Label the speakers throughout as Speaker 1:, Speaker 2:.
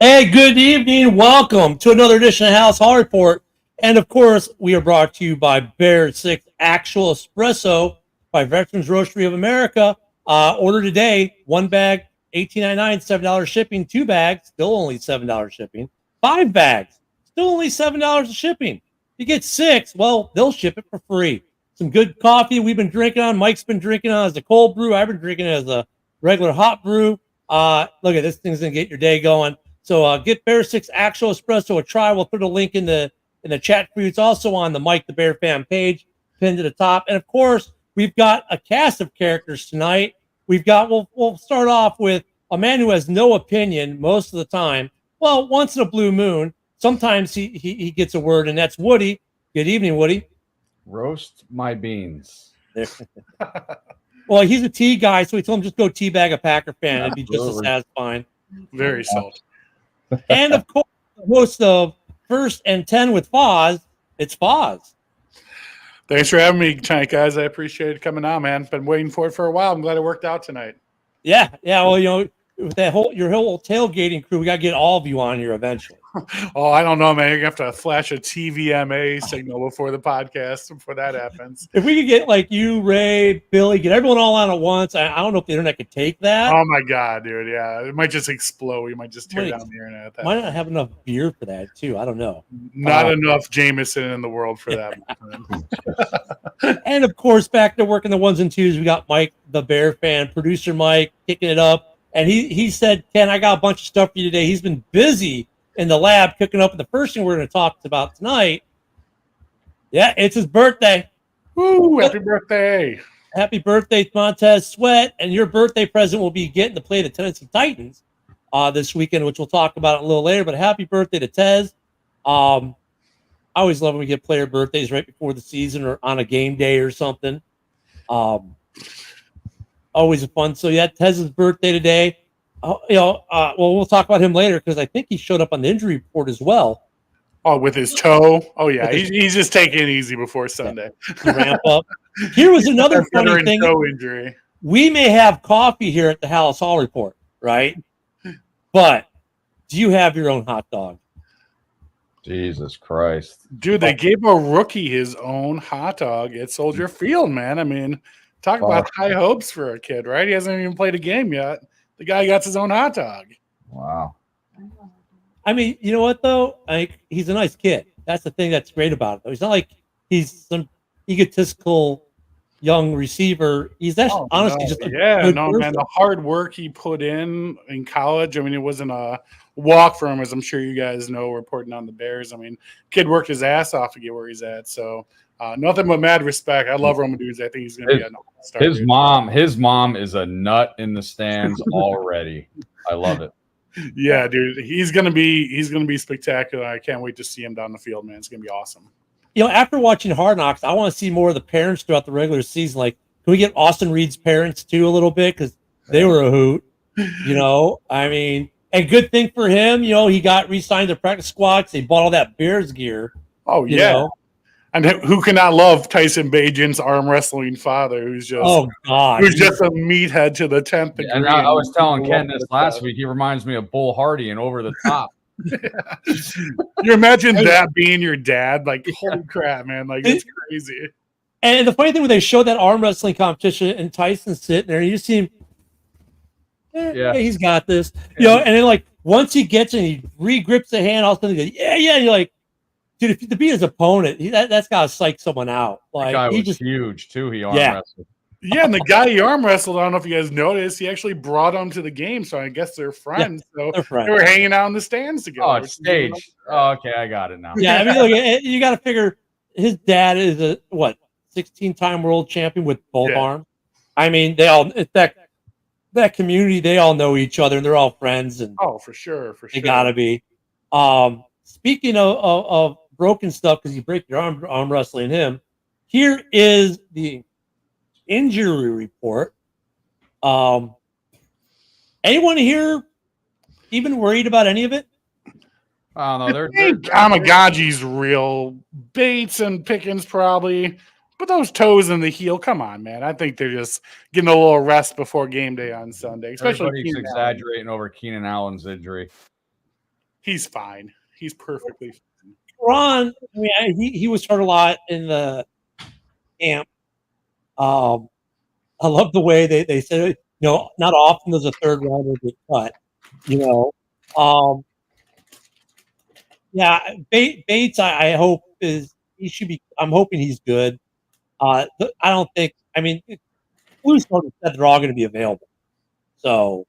Speaker 1: Hey, good evening. Welcome to another edition of Halas Hall Report. And of course, we are brought to you by Bear 6 Actual Espresso by Veterans Roastery of America. Order today, one bag, $18.99, $7 shipping. Two bags, still only $7 shipping. Five bags, still only $7 of shipping. You get six, well, they'll ship it for free. Some good coffee we've been drinking on. Mike's been drinking on as a cold brew. I've been drinking it as a regular hot brew. Look at this thing's going to get your day going. So get Bear 6 Actual Espresso a try. We'll put a link in the chat for you. It's also on the Mike the Bear fan page, pinned to the top. And of course, we've got a cast of characters tonight. We'll start off with a man who has no opinion most of the time. Well, once in a blue moon, sometimes he gets a word, and that's Woody. Good evening, Woody.
Speaker 2: Roast my beans.
Speaker 1: Well, he's a tea guy, so we told him just go teabag a Packer fan. It'd be just as satisfying.
Speaker 3: Very salty.
Speaker 1: And of course, the host of First and 10 with Foz, it's Foz.
Speaker 3: Thanks for having me tonight, guys. I appreciate it coming on, man. Been waiting for it for a while. I'm glad it worked out tonight.
Speaker 1: Yeah. Well, with your whole tailgating crew, we got to get all of you on here eventually.
Speaker 3: Oh, I don't know, man. You're going to have to flash a TVMA signal before the podcast before that happens.
Speaker 1: If we could get like you, Ray, Billy, get everyone all on at once, I don't know if the internet could take that.
Speaker 3: Oh, my God, dude. Yeah. It might just explode. We might just tear down the internet.
Speaker 1: Might not have enough beer for that, too. I don't know.
Speaker 3: Not enough Jameson in the world for that.
Speaker 1: And, of course, back to working the ones and twos, we got Mike, the Bear fan, producer Mike, kicking it up. And he said, Ken, I got a bunch of stuff for you today. He's been busy in the lab cooking up. And the first thing we're going to talk about tonight, it's his birthday.
Speaker 3: Woo, happy birthday.
Speaker 1: Happy birthday, Montez Sweat. And your birthday present will be getting to play the Tennessee Titans this weekend, which we'll talk about a little later. But happy birthday to Tez. I always love when we get player birthdays right before the season or on a game day or something. Always a fun. So, Tez's birthday today. We'll talk about him later because I think he showed up on the injury report as well.
Speaker 3: Oh, with his toe? Oh, yeah. He's just taking it easy before Sunday.
Speaker 1: Ramp up. Here was another funny thing.
Speaker 3: Toe injury.
Speaker 1: We may have coffee here at the Halas Hall Report, right? But do you have your own hot dog?
Speaker 2: Jesus Christ.
Speaker 3: Dude, they gave a rookie his own hot dog at Soldier Field, man. I mean, talk about high hopes for a kid, right? He hasn't even played a game yet. The guy got his own hot dog.
Speaker 2: Wow.
Speaker 1: I mean, you know what, though? He's a nice kid. That's the thing that's great about it, though. He's not like he's some egotistical young receiver. He's actually honestly just a good person.
Speaker 3: Man, the hard work he put in college. I mean, it wasn't a walk for him, as I'm sure you guys know, reporting on the Bears. I mean, kid worked his ass off to get where he's at. So nothing but mad respect. I love Roman Dudes. I think he's going to be an all-star.
Speaker 2: His mom is a nut in the stands already. I love it.
Speaker 3: Yeah, dude, he's gonna be spectacular. I can't wait to see him down the field, man. It's gonna be awesome.
Speaker 1: After watching Hard Knocks, I want to see more of the parents throughout the regular season. Like, can we get Austin Reed's parents too a little bit because they were a hoot? I mean, and good thing for him, he got re-signed to practice squad because they bought all that Bears gear.
Speaker 3: Oh yeah. And who cannot love Tyson Bajan's arm wrestling father, who's just just a meathead to the 10th degree.
Speaker 2: And I was telling Ken this last week. He reminds me of Bull Hardy and Over the Top.
Speaker 3: You imagine that being your dad? Like, holy crap, man! Like, it's crazy.
Speaker 1: And the funny thing when they showed that arm wrestling competition and Tyson sitting there, and you just see him. He's got this. And then like once he gets in, he re-grips the hand. All of a sudden, he goes, and you're like. Dude, to be his opponent, that's got to psych someone out. Like,
Speaker 2: the guy was huge, too. He arm wrestled.
Speaker 3: Yeah, and the guy he arm wrestled, I don't know if you guys noticed, he actually brought him to the game, so I guess they're friends.
Speaker 1: Yeah,
Speaker 3: they were hanging out in the stands together.
Speaker 2: Oh, it's stage. Oh, okay, I got it now.
Speaker 1: Yeah, I mean, look, you got to figure his dad is a 16-time world champion with both arms. I mean, they all that community, they all know each other, and they're all friends. And
Speaker 3: for sure.
Speaker 1: They got to be. Speaking of broken stuff, because you break your arm wrestling him, here is the injury report. Anyone here even worried about any of it?
Speaker 2: Oh no, they're
Speaker 3: Kamagaji's real. Bates and Pickens probably, but those toes in the heel, come on, man. I think they're just getting a little rest before game day on Sunday. Especially
Speaker 2: everybody's exaggerating over Keenan Allen's injury.
Speaker 3: He's fine. He's perfectly fine.
Speaker 1: Ron, I mean, he was hurt a lot in the camp. I love the way they said, not often does a third rounder get cut, you know. Yeah, Bates, I hope he should be. I'm hoping he's good. I don't think. I mean, Blues sort of said they're all going to be available. So,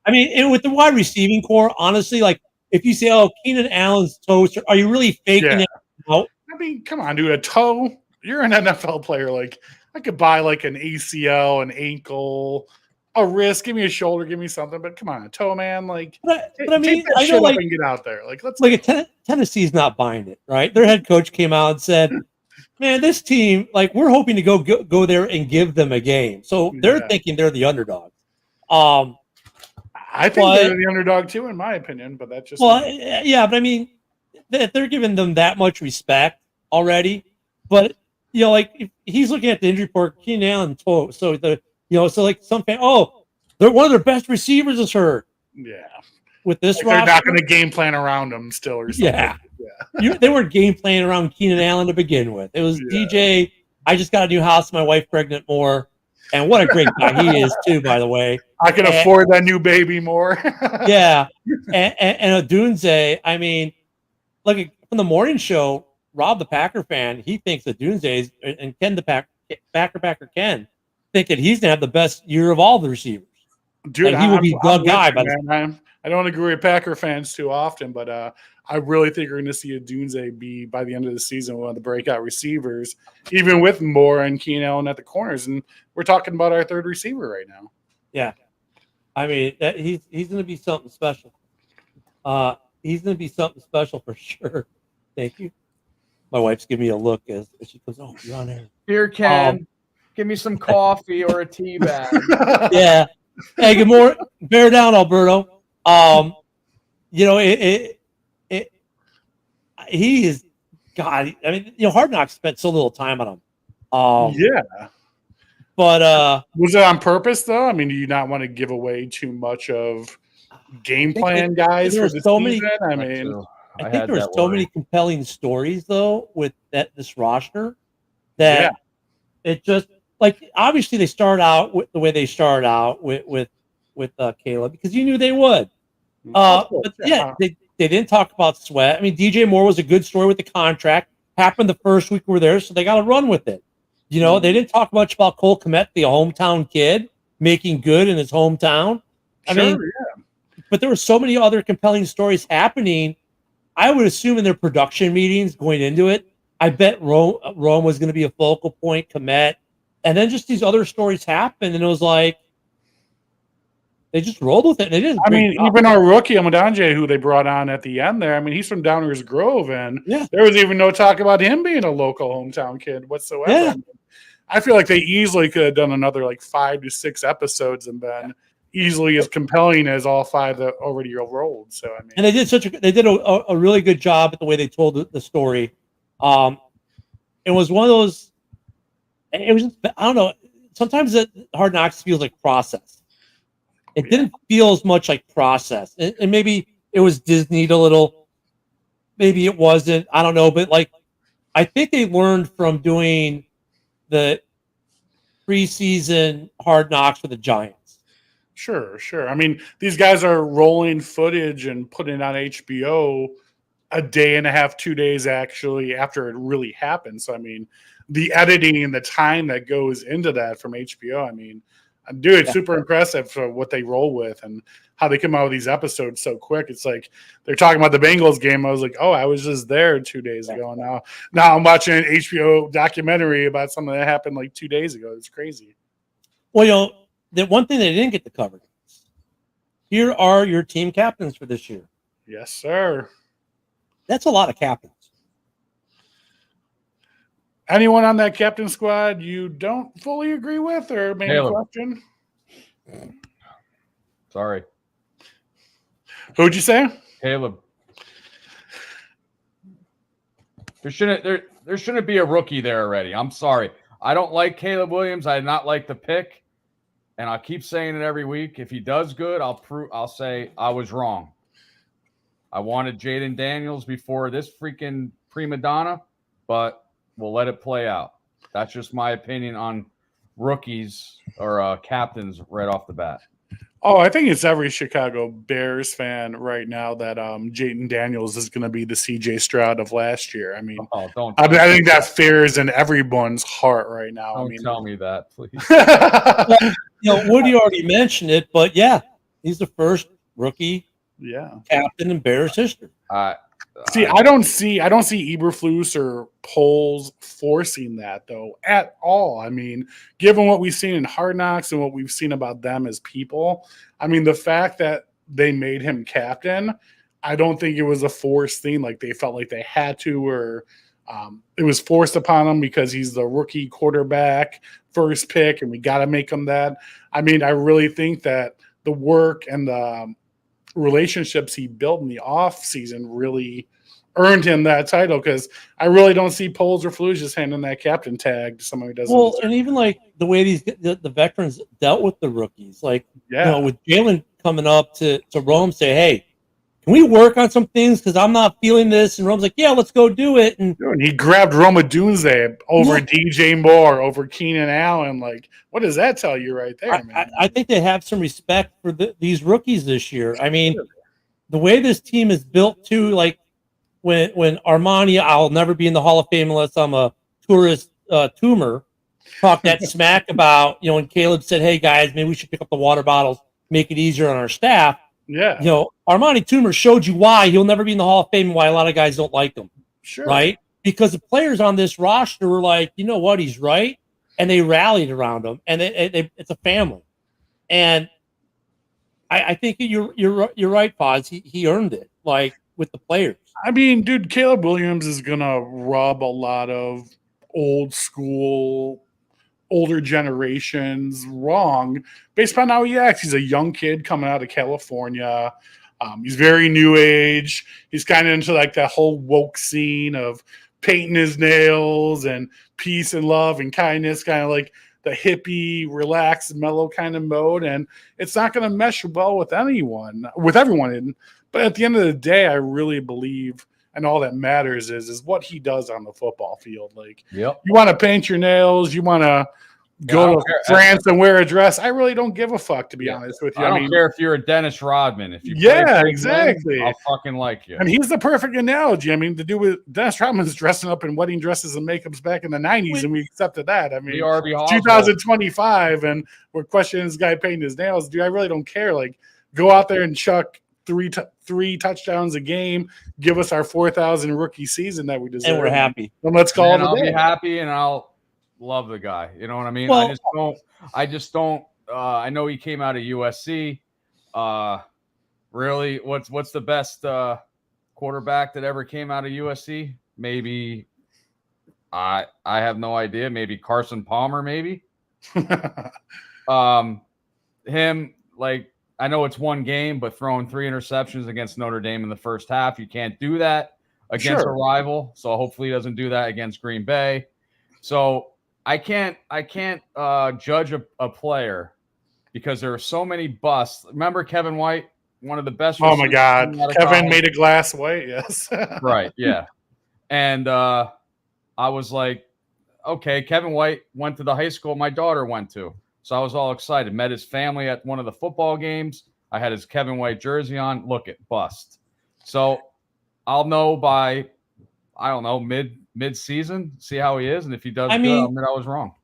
Speaker 1: I mean, and with the wide receiving core, honestly, like if you say, "Oh, Keenan Allen's toast," are you really faking it out?
Speaker 3: I mean, come on, dude. A toe. You're an NFL player. Like, I could buy like an ACL, an ankle, a wrist. Give me a shoulder. Give me something. But come on, a toe, man. Like,
Speaker 1: But I
Speaker 3: take
Speaker 1: mean,
Speaker 3: that
Speaker 1: I
Speaker 3: shit
Speaker 1: know
Speaker 3: up
Speaker 1: like
Speaker 3: and get out there. Like, let's
Speaker 1: Tennessee's not buying it, right? Their head coach came out and said, "Man, this team, like, we're hoping to go there and give them a game." So they're thinking they're the underdogs.
Speaker 3: I think they're the underdog too, in my opinion. But that's just
Speaker 1: yeah. But I mean, they're giving them that much respect already. But like if he's looking at the injury report, Keenan Allen toe. So so like some fan, they're one of their best receivers is hurt.
Speaker 3: Yeah.
Speaker 1: With this
Speaker 3: like
Speaker 1: roster,
Speaker 3: they're not going to game plan around them still or something.
Speaker 1: Yeah. They weren't game playing around Keenan Allen to begin with. It was DJ. I just got a new house. My wife pregnant more. And what a great guy he is too, by the way.
Speaker 3: I can afford that new baby more.
Speaker 1: Yeah. And Odunze, I mean, look, from the morning show, Rob the Packer fan, he thinks that Odunze and Ken the Packer Ken think that he's going to have the best year of all the receivers.
Speaker 3: Dude,
Speaker 1: he will be the guy.
Speaker 3: I don't agree with Packer fans too often, but I really think we're going to see Odunze be, by the end of the season, one of the breakout receivers, even with Moore and Keenan Allen at the corners. And we're talking about our third receiver right now.
Speaker 1: Yeah. I mean, he's going to be something special. He's going to be something special for sure. Thank you. My wife's giving me a look as she goes, "Oh, you're on air."
Speaker 4: Here, Ken. Give me some coffee or a tea bag.
Speaker 1: Yeah. Hey, good morning. Bear down, Alberto. He is God. I mean, Hard Knocks spent so little time on him.
Speaker 3: Yeah.
Speaker 1: But
Speaker 3: was it on purpose though? I mean, do you not want to give away too much of game plan guys for the season? I mean,
Speaker 1: I think there's so many compelling stories though with this roster that it just like obviously they start out with the way they started out with Caleb because you knew they would. But they didn't talk about Sweat. I mean, DJ Moore was a good story with the contract. Happened the first week we were there, so they got to run with it. They didn't talk much about Cole Kmet, the hometown kid, making good in his hometown. But there were so many other compelling stories happening. I would assume in their production meetings going into it, I bet Rome was going to be a focal point, Kmet. And then just these other stories happened, and it was like, they just rolled with it. They didn't.
Speaker 3: I mean, even our rookie Amadanje, who they brought on at the end there. I mean, he's from Downers Grove, and there was even no talk about him being a local hometown kid whatsoever.
Speaker 1: Yeah.
Speaker 3: I mean, I feel like they easily could have done another like 5 to 6 episodes and been easily as compelling as all 5 that already rolled. So I mean,
Speaker 1: and they did a really good job at the way they told the story. It was one of those. It was I don't know. Sometimes Hard Knocks feels like process. It didn't feel as much like process, and maybe it was Disneyed a little. Maybe it wasn't. I don't know, but like, I think they learned from doing the preseason Hard Knocks for the Giants.
Speaker 3: Sure. I mean, these guys are rolling footage and putting it on HBO a day and a half, 2 days actually after it really happened. So I mean, the editing and the time that goes into that from HBO. I mean. Dude, it's super impressive for what they roll with and how they come out with these episodes so quick. It's like they're talking about the Bengals game. I was like, oh, I was just there 2 days ago. And now I'm watching an HBO documentary about something that happened like 2 days ago. It's crazy.
Speaker 1: Well, the one thing they didn't get to cover. Here are your team captains for this year.
Speaker 3: Yes, sir.
Speaker 1: That's a lot of captains.
Speaker 3: Anyone on that captain squad you don't fully agree with or maybe question?
Speaker 2: Sorry.
Speaker 3: Who'd you say?
Speaker 2: Caleb. There shouldn't be a rookie there already. I'm sorry. I don't like Caleb Williams. I did not like the pick. And I'll keep saying it every week. If he does good, I'll say I was wrong. I wanted Jaden Daniels before this freaking prima donna, but we'll let it play out. That's just my opinion on rookies or captains right off the bat.
Speaker 3: Oh, I think it's every Chicago Bears fan right now that Jaden Daniels is going to be the CJ Stroud of last year. I mean,
Speaker 2: Don't
Speaker 3: I think that fear is in everyone's heart right now.
Speaker 2: Don't tell me that, please.
Speaker 1: Woody already mentioned it, but yeah, he's the first rookie captain in Bears history.
Speaker 3: See, I don't see Eberflus or Poles forcing that though at all. I mean, given what we've seen in Hard Knocks and what we've seen about them as people, I mean, the fact that they made him captain, I don't think it was a forced thing. Like they felt like they had to, or it was forced upon him because he's the rookie quarterback, first pick, and we got to make him that. I mean, I really think that the work and the relationships he built in the off season really earned him that title, because I really don't see Poles or Flus just handing that captain tag to someone who doesn't.
Speaker 1: Well, and even like the way the veterans dealt with the rookies, like with Jalen coming up to Rome, say, hey, can we work on some things because I'm not feeling this? And Rome's like, yeah, let's go do it. And
Speaker 3: he grabbed Roma Dunze over DJ Moore, over Keenan Allen. Like, what does that tell you right there, man?
Speaker 1: I think they have some respect for these rookies this year. I mean, the way this team is built too, like when Armani, I'll never be in the Hall of Fame unless I'm a tourist tumor, talked that smack about, when Caleb said, hey guys, maybe we should pick up the water bottles, make it easier on our staff.
Speaker 3: Yeah.
Speaker 1: Armani Toomer showed you why he'll never be in the Hall of Fame and why a lot of guys don't like him.
Speaker 3: Sure.
Speaker 1: Right? Because the players on this roster were like, you know what, he's right. And they rallied around him. And it's a family. And I think you're right, Paz. He earned it, like, with the players.
Speaker 3: I mean, dude, Caleb Williams is going to rub a lot of old school, older generations wrong based on how he acts. He's a young kid coming out of California. He's very new age. He's kind of into like that whole woke scene of painting his nails and peace and love and kindness, kind of like the hippie, relaxed, mellow kind of mode. And it's not going to mesh well with everyone. But at the end of the day, I really believe, and all that matters is what he does on the football field. Like, you want to paint your nails, you want to go to France and wear a dress. I really don't give a fuck, to be honest with you.
Speaker 2: I don't care if you're a Dennis Rodman. If you
Speaker 3: exactly,
Speaker 2: I'll fucking like you.
Speaker 3: And he's the perfect analogy. I mean, to do with Dennis Rodman's dressing up in wedding dresses and makeups back in the 90s, and we accepted that. I mean, 2025, and we're questioning this guy painting his nails. Dude, I really don't care. Like, go out there and chuck three touchdowns a game, give us our 4,000 rookie season that we deserve,
Speaker 1: and we're happy.
Speaker 3: And let's call it a day.
Speaker 2: I'll be happy, and I'll love the guy. You know what I mean?
Speaker 1: Well,
Speaker 2: I just don't. I know he came out of USC. Really, what's the best quarterback that ever came out of USC? Maybe I have no idea. Maybe Carson Palmer. Maybe him. Like, I know it's one game, but throwing 3 interceptions against Notre Dame in the first half, you can't do that against a rival. So hopefully he doesn't do that against Green Bay. So I can't judge a player because there are so many busts. Remember Kevin White, one of the best.
Speaker 3: Oh my God, Kevin made a glass white. Yes,
Speaker 2: right. Yeah, and I was like, okay, Kevin White went to the high school my daughter went to. So I was all excited. Met his family at one of the football games. I had his Kevin White jersey on. Look at bust. So I'll know by, I don't know, mid-season, see how he is. And if he does good, I'll admit I was wrong.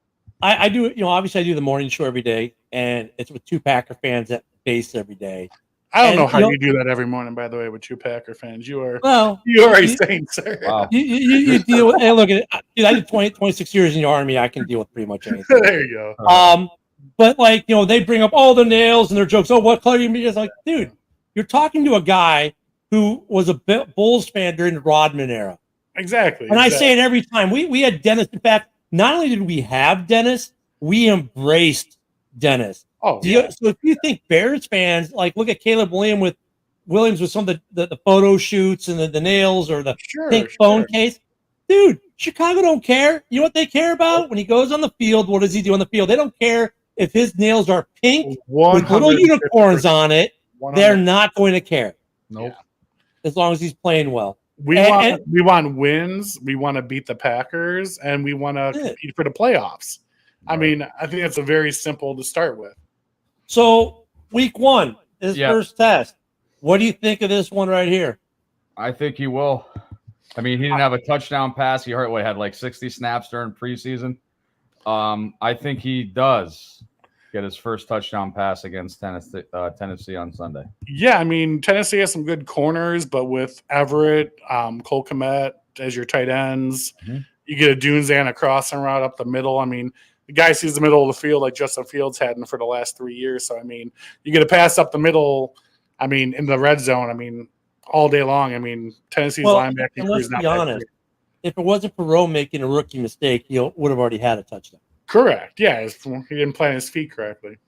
Speaker 1: I do, obviously I do the morning show every day, and it's with 2 Packer fans at base every day.
Speaker 3: I don't know how you do that every morning, by the way, with 2 Packer fans. You are a saint, sir.
Speaker 2: Wow.
Speaker 1: You deal with, hey, look at it. Dude, I did 26 years in the Army. I can deal with pretty much anything.
Speaker 3: There you go.
Speaker 1: But like, they bring up all the nails and their jokes. Oh, what color you mean? It's like, dude, you're talking to a guy who was a Bulls fan during the Rodman era.
Speaker 3: Exactly.
Speaker 1: And I say it every time. We had Dennis. In fact, not only did we have Dennis, we embraced Dennis.
Speaker 3: Oh,
Speaker 1: So if you think Bears fans, like, look at Caleb Williams with some of the photo shoots and the nails or the pink phone case. Dude, Chicago don't care. You know what they care about? When he goes on the field, what does he do on the field? They don't care if his nails are pink with little unicorns on it.
Speaker 3: 100%.
Speaker 1: They're not going to care.
Speaker 2: Nope.
Speaker 1: as long as he's playing well.
Speaker 3: We want wins. We want to beat the Packers, and we want to compete for the playoffs. I mean, I think that's a very simple to start with.
Speaker 1: So week 1, his first test. What do you think of this one right here?
Speaker 2: I think he will. I mean, he didn't have a touchdown pass. He had like 60 snaps during preseason. I think he does get his first touchdown pass against Tennessee on Sunday.
Speaker 3: Yeah, I mean, Tennessee has some good corners, but with Everett, Cole Kmet as your tight ends, you get a Dunzan, a crossing route up the middle. I mean, the guy sees the middle of the field like Justin Fields hadn't for the last 3 years. So, I mean, you get a pass up the middle, I mean, in the red zone, I mean, all day long. I mean, Tennessee's linebacking crew is not that good.
Speaker 1: If it wasn't for Rowe making a rookie mistake, he would have already had a touchdown.
Speaker 3: Correct. Yeah, he didn't plant his feet correctly.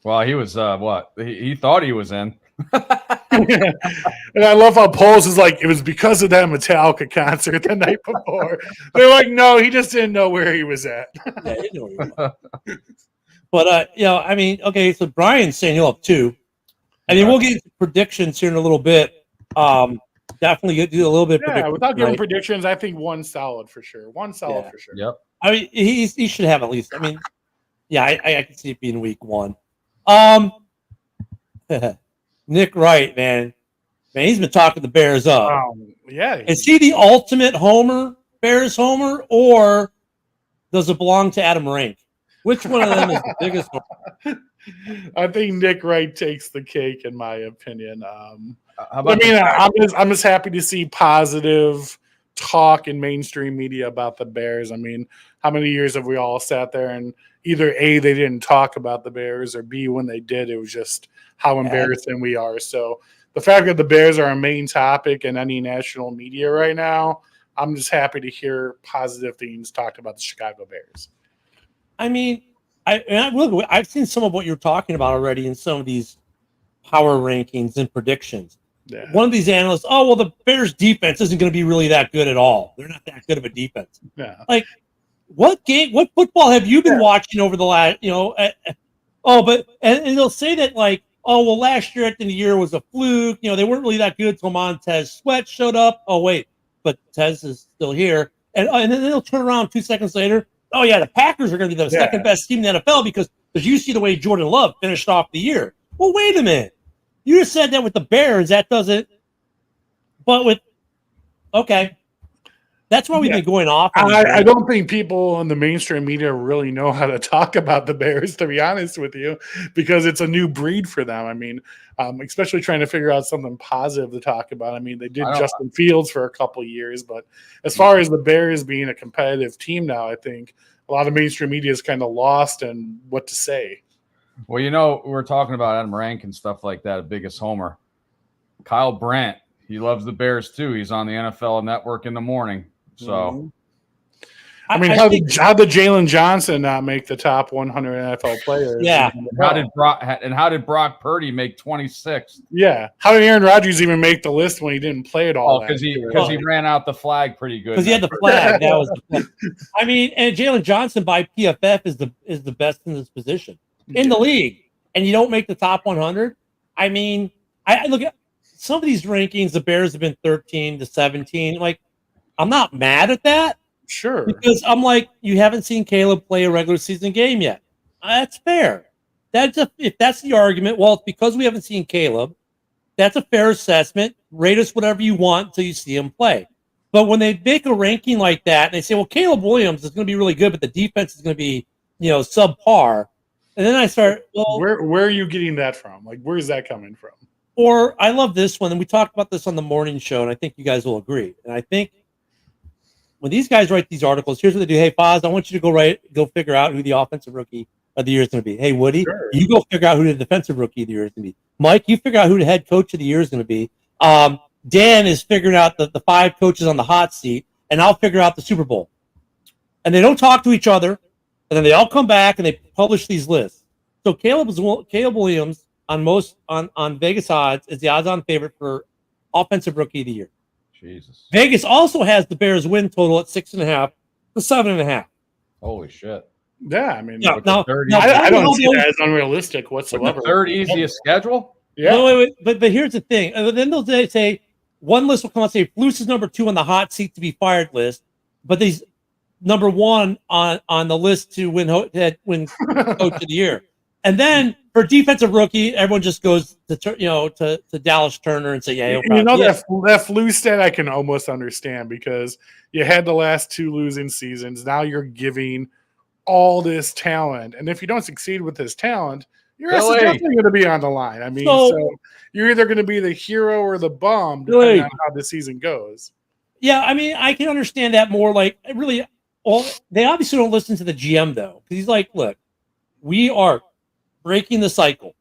Speaker 2: Well, he was he thought he was in.
Speaker 3: And I love how Poles is like, it was because of that Metallica concert the night before. They're like, no, he just didn't know where he was at.
Speaker 1: Yeah, he knew where he was. But I mean, okay, so Brian's saying he'll have 2. I mean, we'll get into predictions here in a little bit. Definitely do a little bit.
Speaker 3: Yeah, without giving predictions, I think 1 solid for sure. 1 solid for sure.
Speaker 2: Yep.
Speaker 1: I mean, he should have at least. I mean, yeah, I can see it being week 1. Nick Wright, man, he's been talking the Bears up.
Speaker 3: Yeah,
Speaker 1: is he the ultimate homer, Bears homer, or does it belong to Adam Rank? Which one of them is the biggest homer?
Speaker 3: I think Nick Wright takes the cake, in my opinion. I'm just happy to see positive talk in mainstream media about the Bears. I mean, how many years have we all sat there and either A, they didn't talk about the Bears, or B, when they did, it was just how embarrassing we are. So the fact that the Bears are a main topic in any national media right now, I'm just happy to hear positive things talked about the Chicago Bears.
Speaker 1: I mean, I've seen some of what you're talking about already in some of these power rankings and predictions.
Speaker 3: Yeah.
Speaker 1: One of these analysts, the Bears defense isn't going to be really that good at all. They're not that good of a defense.
Speaker 3: Yeah.
Speaker 1: Like, what football have you been watching over the last, and they'll say that like, last year at the end of the year was a fluke. They weren't really that good until Montez Sweat showed up. Oh, wait, but Tez is still here. And then they'll turn around 2 seconds later. Oh, yeah, the Packers are going to be the second best team in the NFL because you see the way Jordan Love finished off the year. Well, wait a minute. You just said that with the Bears. That doesn't – but with – okay. That's why we've been going off.
Speaker 3: I don't think people in the mainstream media really know how to talk about the Bears, to be honest with you, because it's a new breed for them. I mean, especially trying to figure out something positive to talk about. I mean, they did Justin Fields for a couple of years, but as far as the Bears being a competitive team now, I think a lot of mainstream media is kind of lost in what to say.
Speaker 2: Well, we're talking about Adam Rank and stuff like that, biggest homer. Kyle Brandt, he loves the Bears too. He's on the NFL Network in the morning. So,
Speaker 3: I mean, how did Jalen Johnson not make the top 100 NFL players?
Speaker 1: Yeah.
Speaker 2: How did Brock Purdy make 26th?
Speaker 3: Yeah. How did Aaron Rodgers even make the list when he didn't play at all?
Speaker 2: Because he ran out the flag pretty good.
Speaker 1: Because he had the flag. That was the flag. I mean, and Jalen Johnson by PFF is the best in this position in the league, and you don't make the top 100. I mean, I look at some of these rankings. The Bears have been 13 to 17. Like, I'm not mad at that.
Speaker 3: Sure.
Speaker 1: Because I'm like, you haven't seen Caleb play a regular season game yet. That's fair. If that's the argument, well, it's because we haven't seen Caleb. That's a fair assessment. Rate us whatever you want until you see him play. But when they make a ranking like that, and they say, well, Caleb Williams is going to be really good, but the defense is going to be, subpar. And then I start, well,
Speaker 3: where are you getting that from? Like, where is that coming from?
Speaker 1: Or I love this one, and we talked about this on the morning show, and I think you guys will agree. And I think when these guys write these articles, here's what they do. Hey, Foz, I want you to go figure out who the offensive rookie of the year is going to be. Hey, Woody, you go figure out who the defensive rookie of the year is going to be. Mike, you figure out who the head coach of the year is going to be. Dan is figuring out the 5 coaches on the hot seat, and I'll figure out the Super Bowl. And they don't talk to each other, and then they all come back and they publish these lists. So Caleb Williams on Vegas odds is the odds-on favorite for offensive rookie of the year.
Speaker 2: Jesus.
Speaker 1: Vegas also has the Bears win total at 6.5 to 7.5.
Speaker 2: Holy shit.
Speaker 3: Yeah, I mean,
Speaker 1: I
Speaker 3: don't see that as unrealistic whatsoever.
Speaker 2: The third easiest schedule?
Speaker 3: Yeah.
Speaker 1: No, wait, but here's the thing. And then they'll say, one list will come out and say Flus is number 2 on the hot seat to be fired list, but he's number 1 on the list to win coach of the year. And then for defensive rookie, everyone just goes to Dallas Turner and say, yeah,
Speaker 3: that flu stat I can almost understand because you had the last 2 losing seasons. Now you're giving all this talent, and if you don't succeed with this talent, you're definitely going to be on the line. I mean, so you're either going to be the hero or the bum, depending on how the season goes.
Speaker 1: Yeah, I mean, I can understand that more. Like, really, they obviously don't listen to the GM though, because he's like, look, we are breaking the cycle.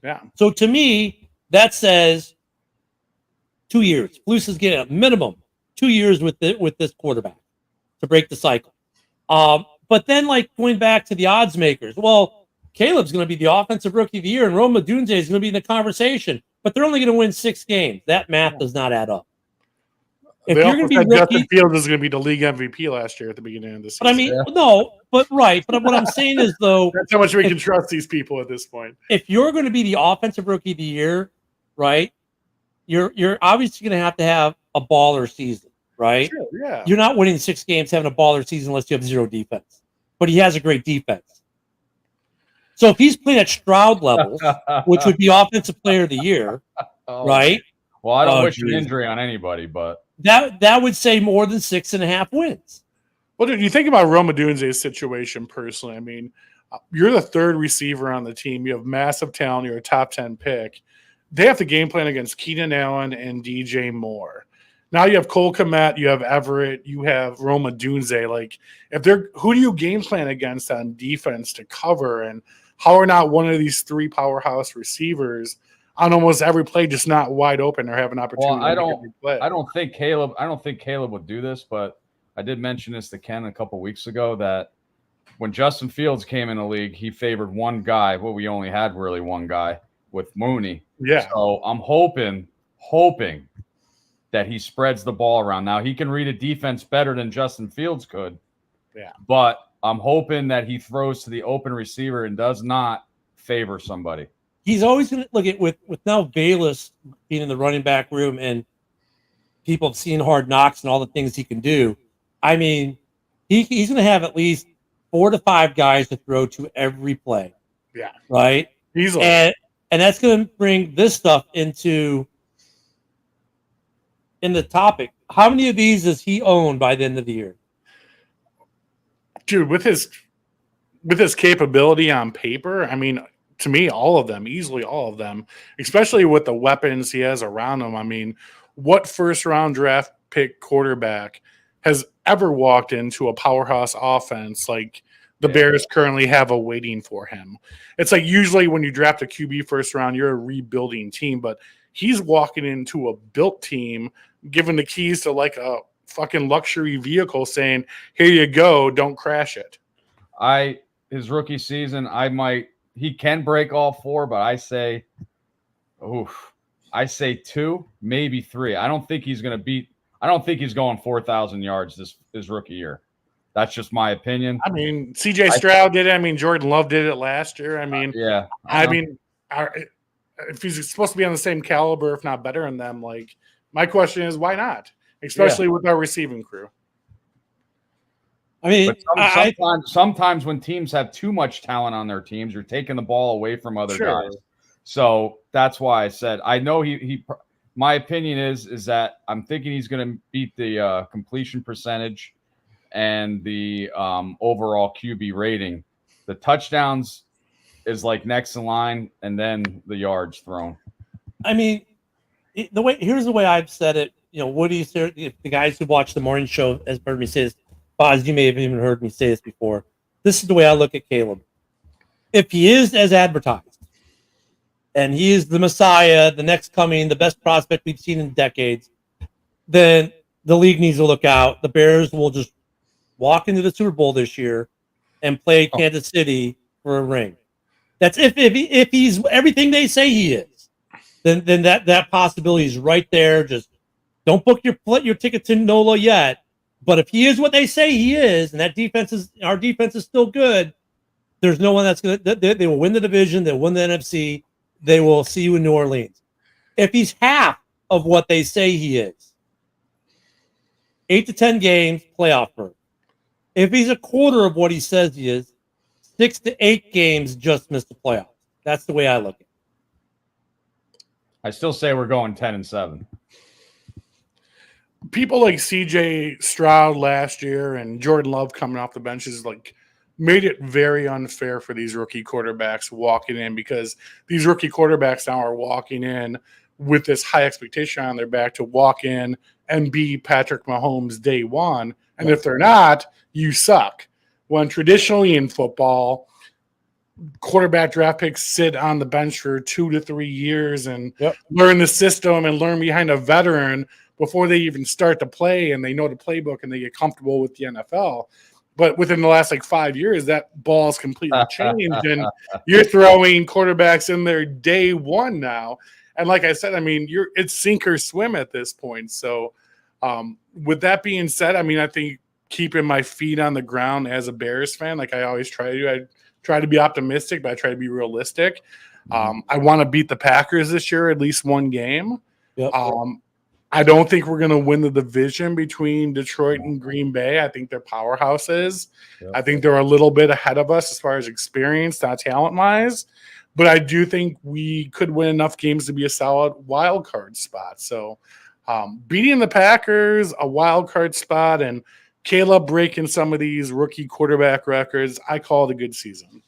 Speaker 3: Yeah.
Speaker 1: So to me, that says 2 years. Flus is getting a minimum 2 years with this quarterback to break the cycle. But then, like, going back to the odds makers, well, Caleb's going to be the offensive rookie of the year, and Rome Odunze is going to be in the conversation. But they're only going to win 6 games. That math does not add up. If
Speaker 3: they
Speaker 1: you're going to be rookie,
Speaker 3: Justin Fields is going to be the league MVP last year at the beginning of the season.
Speaker 1: But I mean, no, but right. But what I'm saying is, though,
Speaker 3: that's how much we can trust these people at this point.
Speaker 1: If you're going to be the offensive rookie of the year, right, you're obviously going to have a baller season, right?
Speaker 3: Sure, yeah.
Speaker 1: You're not winning 6 games having a baller season unless you have 0 defense. But he has a great defense. So if he's playing at Stroud levels, which would be offensive player of the year, right?
Speaker 2: Well, I don't wish an injury on anybody, but
Speaker 1: that would say more than 6.5 wins.
Speaker 3: Well, dude, you think about Rome Odunze's situation personally. I mean, you're the 3rd receiver on the team. You have massive talent. You're a top 10 pick. They have to game plan against Keenan Allen and DJ Moore. Now you have Cole Kmet, you have Everett, you have Rome Odunze. Like, who do you game plan against on defense to cover? And how are not one of these 3 powerhouse receivers on almost every play just not wide open or have an opportunity?
Speaker 2: Well, I don't think Caleb would do this, but I did mention this to Ken a couple weeks ago that when Justin Fields came in the league, he favored one guy. Well, we only had really one guy with Mooney.
Speaker 3: Yeah.
Speaker 2: So I'm hoping that he spreads the ball around. Now, he can read a defense better than Justin Fields could.
Speaker 3: Yeah.
Speaker 2: But I'm hoping that he throws to the open receiver and does not favor somebody.
Speaker 1: He's always going to look at with now Bayless being in the running back room and people have seen Hard Knocks and all the things he can do. I mean, he's going to have at least 4 to 5 guys to throw to every play.
Speaker 3: Yeah.
Speaker 1: Right?
Speaker 3: Easily.
Speaker 1: And that's going to bring this stuff in the topic. How many of these does he own by the end of the year?
Speaker 3: Dude, with his capability on paper, I mean, to me, easily all of them, especially with the weapons he has around him. I mean, what first-round draft pick quarterback has ever walked into a powerhouse offense like the Bears currently have awaiting for him? It's like usually when you draft a QB first round, you're a rebuilding team, but he's walking into a built team, given the keys to like a fucking luxury vehicle saying, here you go, don't crash it.
Speaker 2: His rookie season, he can break all 4, but I say 2, maybe 3. I don't think he's going 4,000 yards this rookie year. That's just my opinion.
Speaker 3: I mean, CJ Stroud did it. I mean, Jordan Love did it last year. I mean, if he's supposed to be on the same caliber, if not better than them, like, my question is, why not? Especially with our receiving crew.
Speaker 1: I mean,
Speaker 2: sometimes when teams have too much talent on their teams, you're taking the ball away from other guys. So that's why I said I know he. My opinion is that I'm thinking he's going to beat the completion percentage and the overall QB rating. The touchdowns is like next in line, and then the yards thrown.
Speaker 1: I mean, here's the way I've said it. You know, Woody, the guys who watch the morning show has heard me say this. Boz, you may have even heard me say this before. This is the way I look at Caleb. If he is as advertised, and he is the Messiah, the next coming, the best prospect we've seen in decades, then the league needs to look out. The Bears will just walk into the Super Bowl this year and play Kansas City for a ring. That's if he's everything they say he is, then that possibility is right there. Just don't book your ticket to NOLA yet. But if he is what they say he is, and our defense is still good, there's no one that's going to. They will win the division. They'll win the NFC. They will see you in New Orleans. If he's half of what they say he is. 8 to 10 games, playoff berth. If he's a quarter of what he says he is, 6 to 8 games, just missed the playoffs. That's the way I look at it.
Speaker 2: I still say we're going 10-7.
Speaker 3: People like CJ Stroud last year and Jordan Love coming off the benches made it very unfair for these rookie quarterbacks walking in, because these rookie quarterbacks now are walking in with this high expectation on their back to walk in and be Patrick Mahomes day one. And if they're not, you suck. When traditionally in football, quarterback draft picks sit on the bench for 2 to 3 years and learn the system and learn behind a veteran before they even start to play, and they know the playbook and they get comfortable with the NFL. But within the last 5 years, that ball's completely changed, and you're throwing quarterbacks in there day one now. And like I said, I mean, it's sink or swim at this point. So with that being said, I mean, I think keeping my feet on the ground as a Bears fan, like I always try to do, I try to be optimistic, but I try to be realistic. I want to beat the Packers this year, at least one game.
Speaker 1: Yep.
Speaker 3: I don't think we're going to win the division between Detroit and Green Bay. I think they're powerhouses.
Speaker 2: Yep.
Speaker 3: I think they're a little bit ahead of us as far as experience, not talent-wise. But I do think we could win enough games to be a solid wild card spot. So beating the Packers, a wild card spot, and Caleb breaking some of these rookie quarterback records, I call it a good season.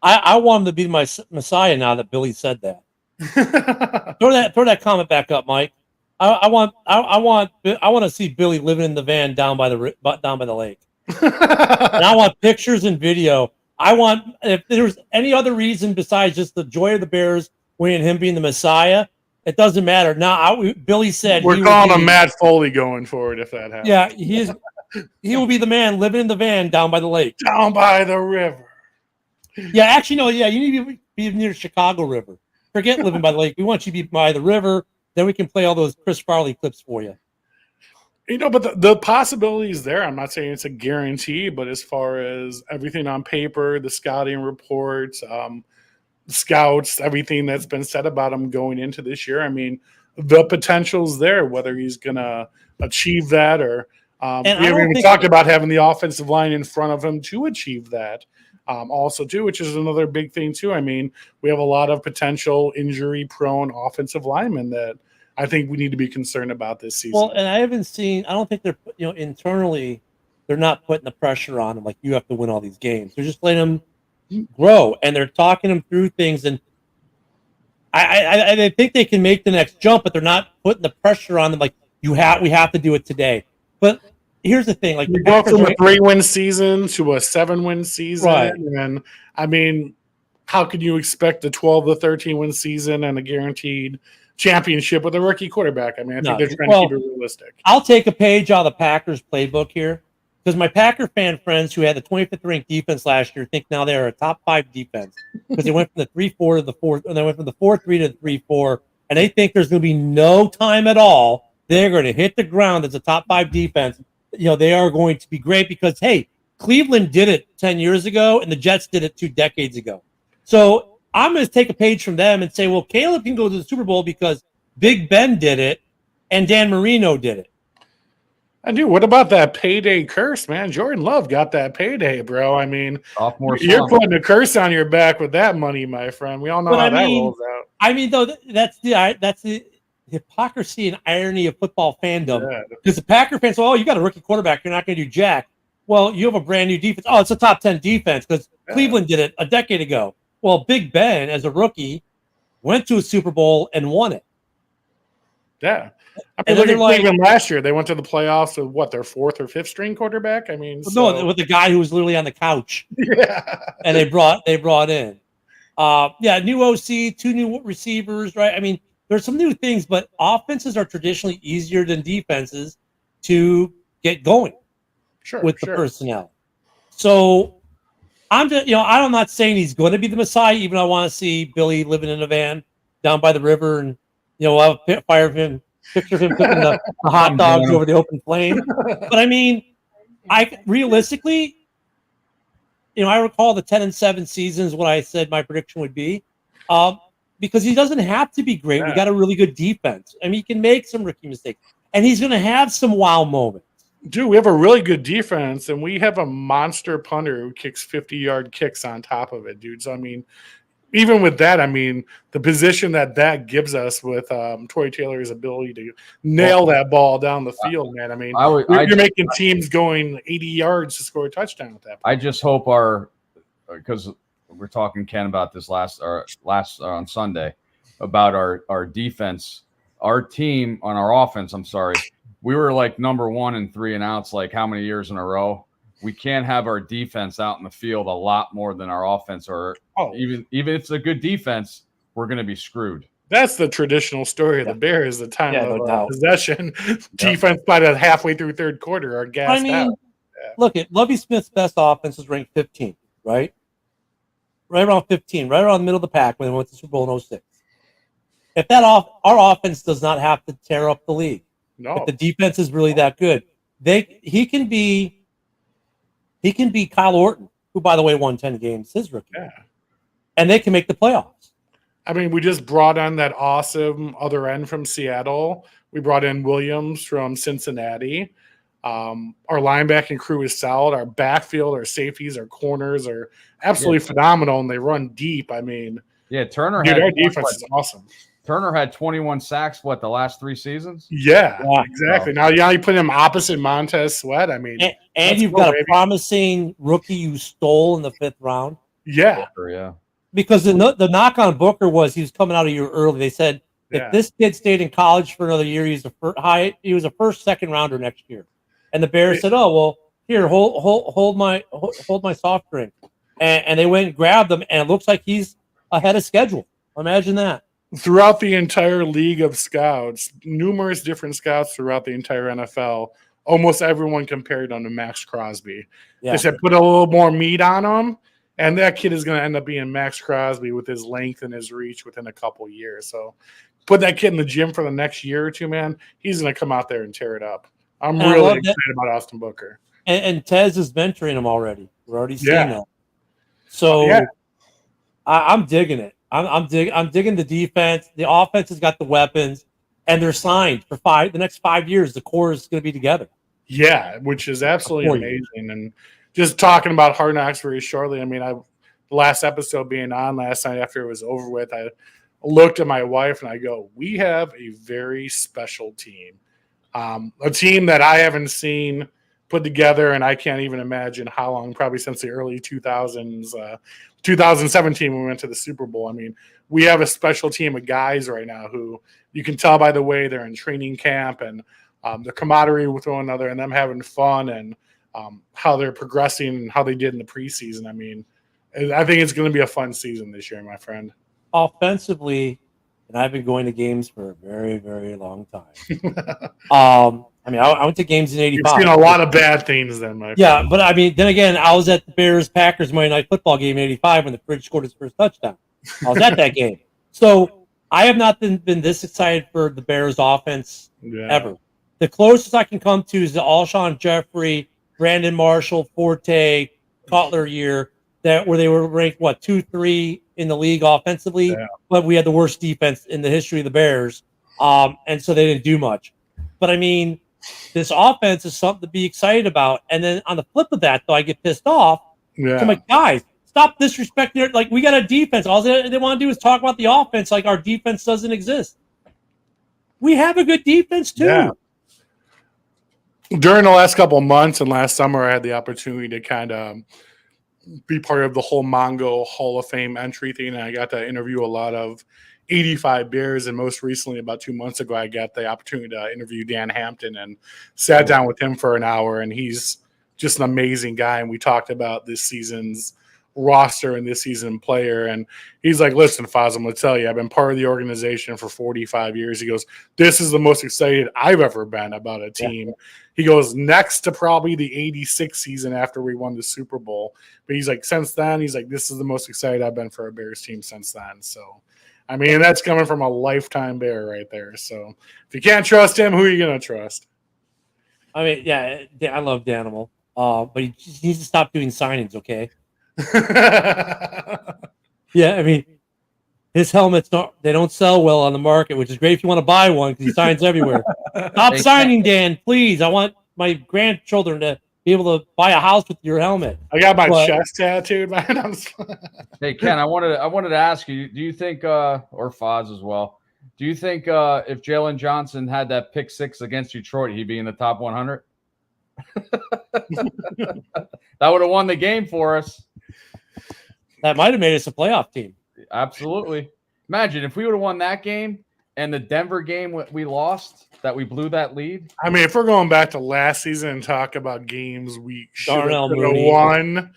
Speaker 1: I want him to be my Messiah now that Billy said that. throw that comment back up, Mike. I want to see Billy living in the van down by the lake. And I want pictures and video. I want, if there's any other reason besides just the joy of the Bears winning, him being the Messiah, it doesn't matter. Now, Billy said
Speaker 3: we're calling him Matt Foley going forward if that happens.
Speaker 1: Yeah, he will be the man living in the van down by the lake,
Speaker 3: down by the river.
Speaker 1: Yeah, actually, no. Yeah, you need to be near Chicago River. Forget living by the lake. We want you to be by the river. Then we can play all those Chris Farley clips for you.
Speaker 3: But the possibility is there. I'm not saying it's a guarantee, but as far as everything on paper, the scouting reports, scouts, everything that's been said about him going into this year, I mean, the potential's there. Whether he's going to achieve that or we haven't even talked about having the offensive line in front of him to achieve that. Also, too, which is another big thing, too. I mean, we have a lot of potential injury-prone offensive linemen that I think we need to be concerned about this season.
Speaker 1: Well, and I don't think they're, internally, they're not putting the pressure on them like you have to win all these games. They're just letting them grow, and they're talking them through things. And I think they can make the next jump, but they're not putting the pressure on them like we have to do it today. But here's the thing:
Speaker 3: you go from a 3-win season to a 7-win season,
Speaker 1: right?
Speaker 3: And I mean, how could you expect a 12 to 13-win season and a guaranteed championship with a rookie quarterback? I mean, I think they're trying to keep it realistic.
Speaker 1: I'll take a page out of the Packers playbook here, because my Packer fan friends who had the 25th ranked defense last year think now they're a top 5 defense because they went from the 3-4 to the 4, and they went from the 4-3 to the 3-4, and they think there's going to be no time at all. They're going to hit the ground as a top 5 defense. They are going to be great because, hey, Cleveland did it 10 years ago and the Jets did it 2 decades ago. So I'm going to take a page from them and say, well, Caleb can go to the Super Bowl because Big Ben did it and Dan Marino did it.
Speaker 3: And dude, what about that payday curse, man? Jordan Love got that payday, bro. I mean, you're putting a curse on your back with that money, my friend. We all know how that rolls out.
Speaker 1: I mean, though, that's the hypocrisy and irony of football fandom. Because the Packer fans say, you got a rookie quarterback, you're not going to do jack. Well, you have a brand new defense. Oh, it's a top 10 defense because Cleveland did it a decade ago. Well, Big Ben, as a rookie, went to a Super Bowl and won it.
Speaker 3: Yeah. I mean, look at Cleveland last year. They went to the playoffs with their 4th or 5th string quarterback. I mean,
Speaker 1: no, with the guy who was literally on the couch.
Speaker 3: Yeah.
Speaker 1: And they brought in. New OC, 2 new receivers, right? I mean, there's some new things, but offenses are traditionally easier than defenses to get going with the personnel. So I'm just, I'm not saying he's going to be the Messiah, even though I want to see Billy living in a van down by the river and, we'll have a picture of him cooking the hot dogs over the open flame. But I mean, realistically, I recall the 10-7 seasons, what I said my prediction would be. because he doesn't have to be great. We
Speaker 3: Yeah.
Speaker 1: got a really good defense. I mean, he can make some rookie mistakes, and he's going to have some wow moments.
Speaker 3: Dude, we have a really good defense, and we have a monster punter who kicks 50-yard kicks on top of it, dude. So, I mean, even with that, I mean, the position that gives us with Tory Taylor's ability to nail that ball down the field, man. I mean, you're making teams going 80 yards to score a touchdown at that point.
Speaker 2: I just hope because we're talking, Ken, about this last on Sunday about our defense, our team on our offense. I'm sorry, we were like number 1 in 3 and outs, like how many years in a row? We can't have our defense out in the field a lot more than our offense, or even if it's a good defense, we're going to be screwed.
Speaker 3: That's the traditional story of the Bears. The time of possession, defense by the halfway through third quarter are gassed out.
Speaker 1: Look at Lovie Smith's best offense was ranked 15th, right? Right around 15, right around the middle of the pack when they went to Super Bowl in 06. If our offense does not have to tear up the league, if the defense is really that good, he can be Kyle Orton, who, by the way, won 10 games his rookie year, and they can make the playoffs.
Speaker 3: I mean, we just brought on that awesome other end from Seattle. We brought in Williams from Cincinnati. Our linebacking crew is solid. Our backfield, our safeties, our corners are absolutely phenomenal, and they run deep. I mean,
Speaker 2: Turner
Speaker 3: our defense is awesome.
Speaker 2: Turner had 21 sacks, the last 3 seasons?
Speaker 3: Yeah, exactly. Now you put him opposite Montez Sweat. I mean,
Speaker 1: and you've got a promising rookie you stole in the 5th round.
Speaker 3: Yeah.
Speaker 2: Booker, yeah.
Speaker 1: Because the knock on Booker was he was coming out a year early. They said if this kid stayed in college for another year, he was a first, second rounder next year. And the Bears said, "Oh well, here, hold my soft drink," and they went and grabbed him, and it looks like he's ahead of schedule. Imagine that.
Speaker 3: Throughout the entire league of scouts, numerous different scouts throughout the entire NFL, almost everyone compared him to Max Crosby. Yeah. They said put a little more meat on him, and that kid is going to end up being Max Crosby with his length and his reach within a couple years. So put that kid in the gym for the next year or two, man. He's going to come out there and tear it up. I'm really excited about Austin Booker.
Speaker 1: And Tez is mentoring him already. We're already seeing that. So I'm digging it. I'm digging the defense. The offense has got the weapons, and they're signed for the next 5 years. The core is going to be together.
Speaker 3: Yeah, which is absolutely amazing. And just talking about Hard Knocks very shortly. I mean, the last episode being on last night after it was over with, I looked at my wife and I go, "We have a very special team, a team that I haven't seen put together, and I can't even imagine how long. Probably since the early 2000s." 2017 when we went to the Super Bowl. I mean, we have a special team of guys right now who you can tell by the way they're in training camp and the camaraderie with one another and them having fun and how they're progressing and how they did in the preseason. I mean, I think it's going to be a fun season this year, my friend.
Speaker 1: Offensively, and I've been going to games for a very, very long time. I mean, I went to games in '85.
Speaker 3: You've seen a lot of bad things then, my friend.
Speaker 1: Yeah, but I mean, then again, I was at the Bears-Packers Monday Night Football game in '85 when the Fridge scored his first touchdown. I was at that game. So I have not been this excited for the Bears offense ever. The closest I can come to is the Alshon Jeffrey, Brandon Marshall, Forte, Cutler year where they were ranked, 2-3 in the league offensively, but we had the worst defense in the history of the Bears. And so they didn't do much. But I mean, this offense is something to be excited about. And then on the flip of that, though, I get pissed off. Yeah. So I'm like, guys, stop disrespecting. Like, we got a defense. All they want to do is talk about the offense like our defense doesn't exist. We have a good defense, too. Yeah.
Speaker 3: During the last couple of months and last summer, I had the opportunity to kind of be part of the whole Mongo Hall of Fame entry thing. And I got to interview a lot of 85 Bears, and most recently, about 2 months ago, I got the opportunity to interview Dan Hampton and sat down with him for an hour, and he's just an amazing guy, and we talked about this season's roster and this season player, and he's like, "Listen, Foz, I'm going to tell you, I've been part of the organization for 45 years." He goes, "This is the most excited I've ever been about a team." Yeah. He goes, next to probably the 86 season after we won the Super Bowl. But he's like, since then, he's like, this is the most excited I've been for a Bears team since then. So, I mean, that's coming from a lifetime Bear right there. So if you can't trust him, who are you going to trust?
Speaker 1: I mean, yeah, I love Danimal, but he needs to stop doing signings, okay? Yeah, I mean, His helmets don't sell well on the market, which is great if you want to buy one because he signs everywhere. Stop signing, Dan, please. I want my grandchildren to be able to buy a house with your helmet.
Speaker 3: I got my chest tattooed, man.
Speaker 2: Hey Ken, I wanted to ask you, do you think or Foz as well, do you think if Jalen Johnson had that pick 6 against Detroit, he'd be in the top 100? That would have won the game for us.
Speaker 1: That might have made us a playoff team.
Speaker 2: Absolutely. Imagine if we would have won that game and the Denver game we lost, that we blew that lead.
Speaker 3: I mean, if we're going back to last season and talk about games we should have
Speaker 1: Mooney
Speaker 3: won,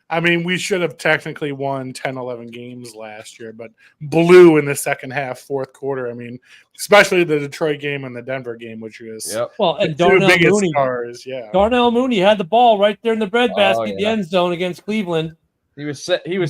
Speaker 3: I mean, we should have technically won 10, 11 games last year, but blew in the second half, fourth quarter. I mean, especially the Detroit game and the Denver game, which was
Speaker 1: well, and
Speaker 3: the two biggest
Speaker 1: Mooney,
Speaker 3: stars. Yeah,
Speaker 1: Darnell Mooney had the ball right there in the breadbasket, in the end zone against Cleveland.
Speaker 2: He was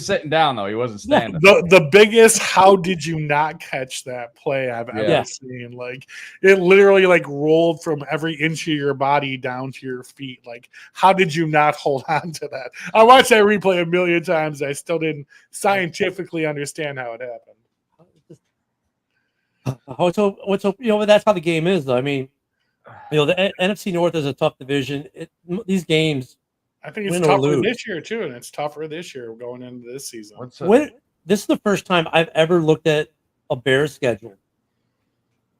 Speaker 2: sitting down though. He wasn't standing.
Speaker 3: The biggest how did you not catch that play I've ever seen. Like it literally like rolled from every inch of your body down to your feet. Like how did you not hold on to that? I watched that replay a million times. I still didn't scientifically understand how it happened.
Speaker 1: So that's how the game is though. I mean, the NFC North is a tough division. These games,
Speaker 3: I think it's tougher this year too, and it's tougher this year going into this season.
Speaker 1: This is the first time I've ever looked at a Bears schedule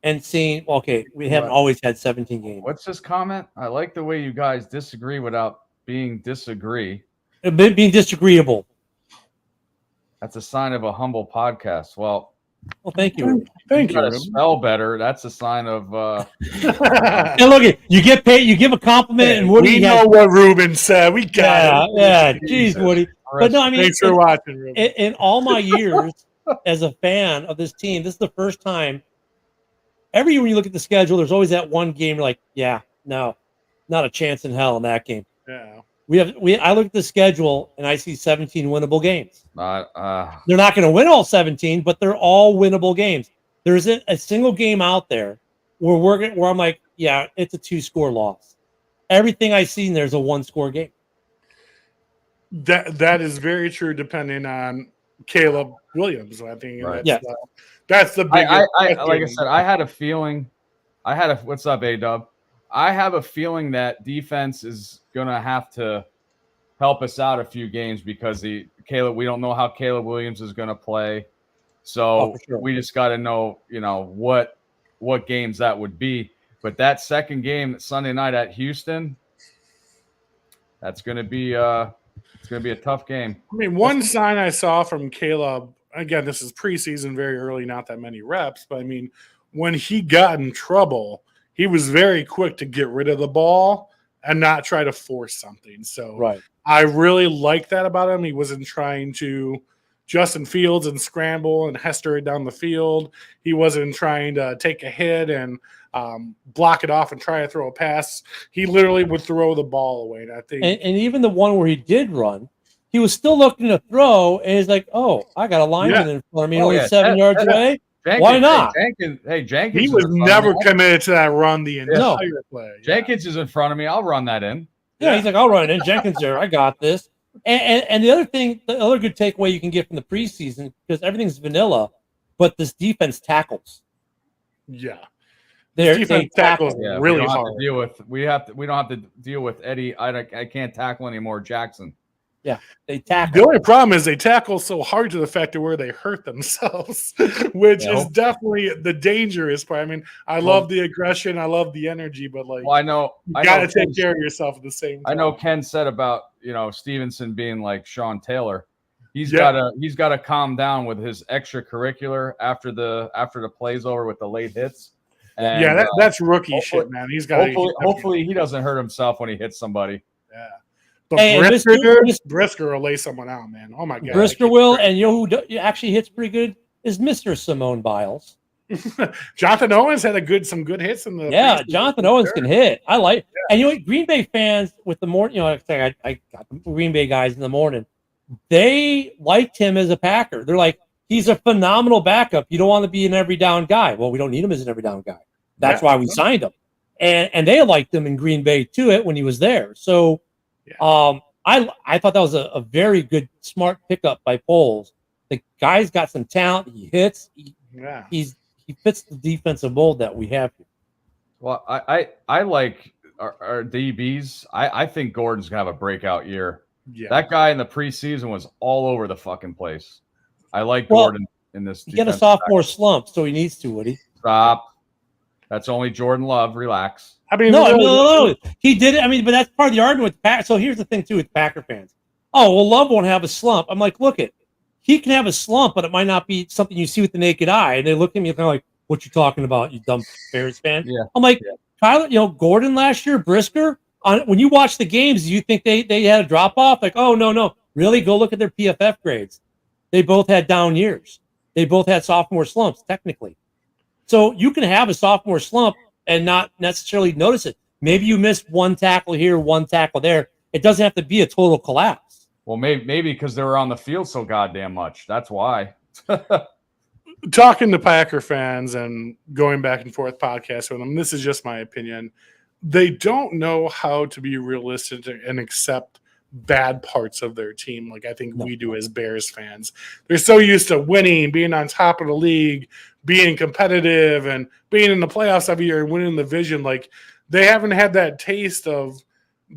Speaker 1: and seen. Okay, we haven't always had 17 games.
Speaker 2: What's this comment? I like the way you guys disagree without being disagreeable. That's a sign of a humble podcast. Well,
Speaker 1: thank you.
Speaker 3: Thank you.
Speaker 2: To spell better. That's a sign of.
Speaker 1: And look, you get paid. You give a compliment, and Woody.
Speaker 3: We know what Ruben said. We got it.
Speaker 1: Yeah. Geez, Woody. But no, I mean,
Speaker 3: thanks for watching, Ruben.
Speaker 1: In all my years as a fan of this team, this is the first time. Every year when you look at the schedule, there's always that one game. You're like, no, not a chance in hell in that game.
Speaker 3: Yeah.
Speaker 1: I look at the schedule and I see 17 winnable games.
Speaker 2: They're
Speaker 1: not going to win all 17, but they're all winnable games. There isn't a single game out there where I'm like, it's a 2-score loss. Everything I've seen there's a 1-score game.
Speaker 3: That is very true, depending on Caleb Williams. I think that's the biggest.
Speaker 2: Like I said, I had a feeling. What's up, A-Dub? I have a feeling that defense is going to have to help us out a few games because we don't know how Caleb Williams is going to play. So we just got to know, what games that would be. But that second game Sunday night at Houston, that's going to be it's going to be a tough game.
Speaker 3: I mean, one sign I saw from Caleb, again, this is preseason, very early, not that many reps, but I mean, when he got in trouble, he was very quick to get rid of the ball and not try to force something. So I really like that about him. He wasn't trying to Justin Fields and scramble and Hester it down the field. He wasn't trying to take a hit and block it off and try to throw a pass. He literally would throw the ball away. And I think,
Speaker 1: and even the one where he did run, he was still looking to throw, and he's like, "Oh, I got a lineman in front of me, only 7 yards away. Why not?"
Speaker 2: Jenkins.
Speaker 3: He was never committed to that run the entire play.
Speaker 2: Jenkins is in front of me. I'll run that in.
Speaker 1: Yeah, he's like, "I'll run it in." Jenkins there. I got this. And the other thing, the other good takeaway you can get from the preseason, because everything's vanilla, but this defense tackles.
Speaker 3: Yeah.
Speaker 1: They tackle
Speaker 3: really hard.
Speaker 2: We don't have to deal with Eddie. I can't tackle anymore. Jackson.
Speaker 1: Yeah, they tackle.
Speaker 3: The only problem is they tackle so hard to the fact of where they hurt themselves, which is definitely the dangerous part. I mean, I love the aggression, I love the energy, but you got to take care of yourself at the same time.
Speaker 2: I know Ken said about Stevenson being like Sean Taylor. He's got to calm down with his extracurricular after the play's over with the late hits. And,
Speaker 3: that's rookie shit, man. He's got.
Speaker 2: Hopefully, he doesn't hurt himself when he hits somebody.
Speaker 3: Yeah. But Brisker will lay someone out, man. Oh my god,
Speaker 1: Brisker will, and who actually hits pretty good is Mr. Simone Biles.
Speaker 3: Jonathan Owens had some good hits in the.
Speaker 1: Yeah, Jonathan Owens can hit. I like, and Green Bay fans with the morning. I got the Green Bay guys in the morning. They liked him as a Packer. They're like, he's a phenomenal backup. You don't want to be an every down guy. Well, we don't need him as an every down guy. That's why we signed him, and they liked him in Green Bay too. When he was there, so. I thought that was a very good, smart pickup by Foles The guy's got some talent. He hits.
Speaker 3: Yeah.
Speaker 1: He fits the defensive mold that we have here.
Speaker 2: Well, I like our DBs. I think Gordon's gonna have a breakout year.
Speaker 3: Yeah.
Speaker 2: That guy in the preseason was all over the fucking place. I like
Speaker 1: Well,
Speaker 2: Gordon in this.
Speaker 1: He had a
Speaker 2: defensive
Speaker 1: sophomore slump, so he needs to, Woody.
Speaker 2: Stop. That's only Jordan Love. Relax.
Speaker 3: I mean,
Speaker 1: No. He did it. I mean, but that's part of the argument with Packer. So here's the thing, too, with Packer fans. Oh, well, Love won't have a slump. I'm like, look, he can have a slump, but it might not be something you see with the naked eye. And they look at me kind of like, what you talking about, you dumb Bears fan?
Speaker 2: Yeah.
Speaker 1: I'm like, Kyler, Gordon last year, Brisker, when you watch the games, you think they had a drop-off? Like, oh, no. Really? Go look at their PFF grades. They both had down years. They both had sophomore slumps, technically. So you can have a sophomore slump and not necessarily notice it. Maybe you missed one tackle here, one tackle there. It doesn't have to be a total collapse.
Speaker 2: Well, maybe because they were on the field so goddamn much. That's why.
Speaker 3: Talking to Packer fans and going back and forth podcasts with them, this is just my opinion. They don't know how to be realistic and accept bad parts of their team like I think we do as Bears fans. They're so used to winning, being on top of the league, being competitive, and being in the playoffs every year and winning the division. Like, they haven't had that taste of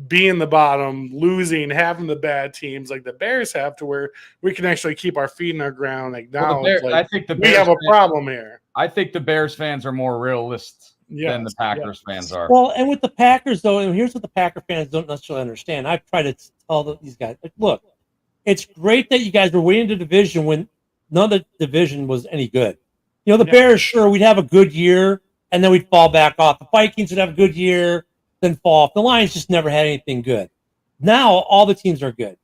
Speaker 3: being the bottom, losing, having the bad teams like the Bears have, to where we can actually keep our feet in our ground. Like, now
Speaker 2: I think the Bears
Speaker 3: we have a problem here.
Speaker 2: I think the Bears fans are more realist than the Packers fans are.
Speaker 1: Well, and with the Packers, though, and here's what the Packer fans don't necessarily understand. I've tried to tell these guys, like, look, it's great that you guys were winning the division when none of the division was any good. The Bears, sure, we'd have a good year, and then we'd fall back off. The Vikings would have a good year, then fall off. The Lions just never had anything good. Now, all the teams are good.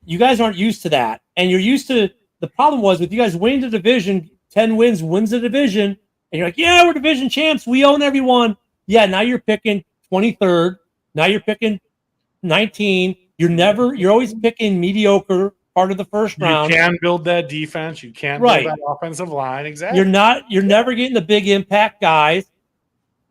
Speaker 1: You guys aren't used to that, and you're used to – the problem was with you guys winning the division, 10 wins the division, and you're like, yeah, we're division champs. We own everyone. Yeah, now you're picking 23rd. Now you're picking 19. You're always picking mediocre part of the first round.
Speaker 3: You can build that defense. You can't build that offensive line. Exactly.
Speaker 1: You're never getting the big impact guys.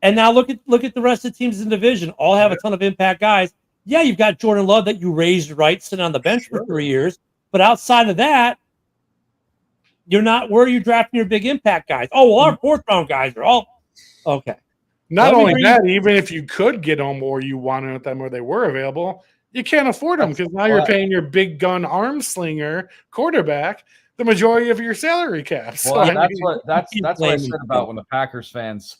Speaker 1: And now look at the rest of the teams in the division. All have a ton of impact guys. Yeah, you've got Jordan Love that you raised right, sitting on the bench for 3 years. But outside of that, you're not where you're drafting your big impact guys. Oh, well, our fourth round guys are all okay.
Speaker 3: Not only that, even if you could get them or you wanted them or they were available, you can't afford them because now you're paying your big gun arm slinger quarterback the majority of your salary cap. So
Speaker 2: well, that's what I said about when the Packers fans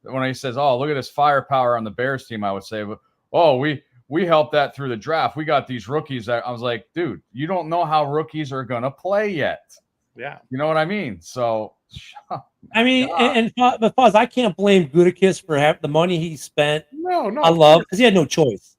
Speaker 2: when he says, "Oh, look at this firepower on the Bears team," I would say, "Oh, we helped that through the draft. We got these rookies." That I was like, "Dude, you don't know how rookies are gonna play yet."
Speaker 3: Yeah,
Speaker 2: you know what I mean. So,
Speaker 1: I mean, but Fuzz, I can't blame Gutekunst for the money he spent.
Speaker 3: No,
Speaker 1: I love because he had no choice.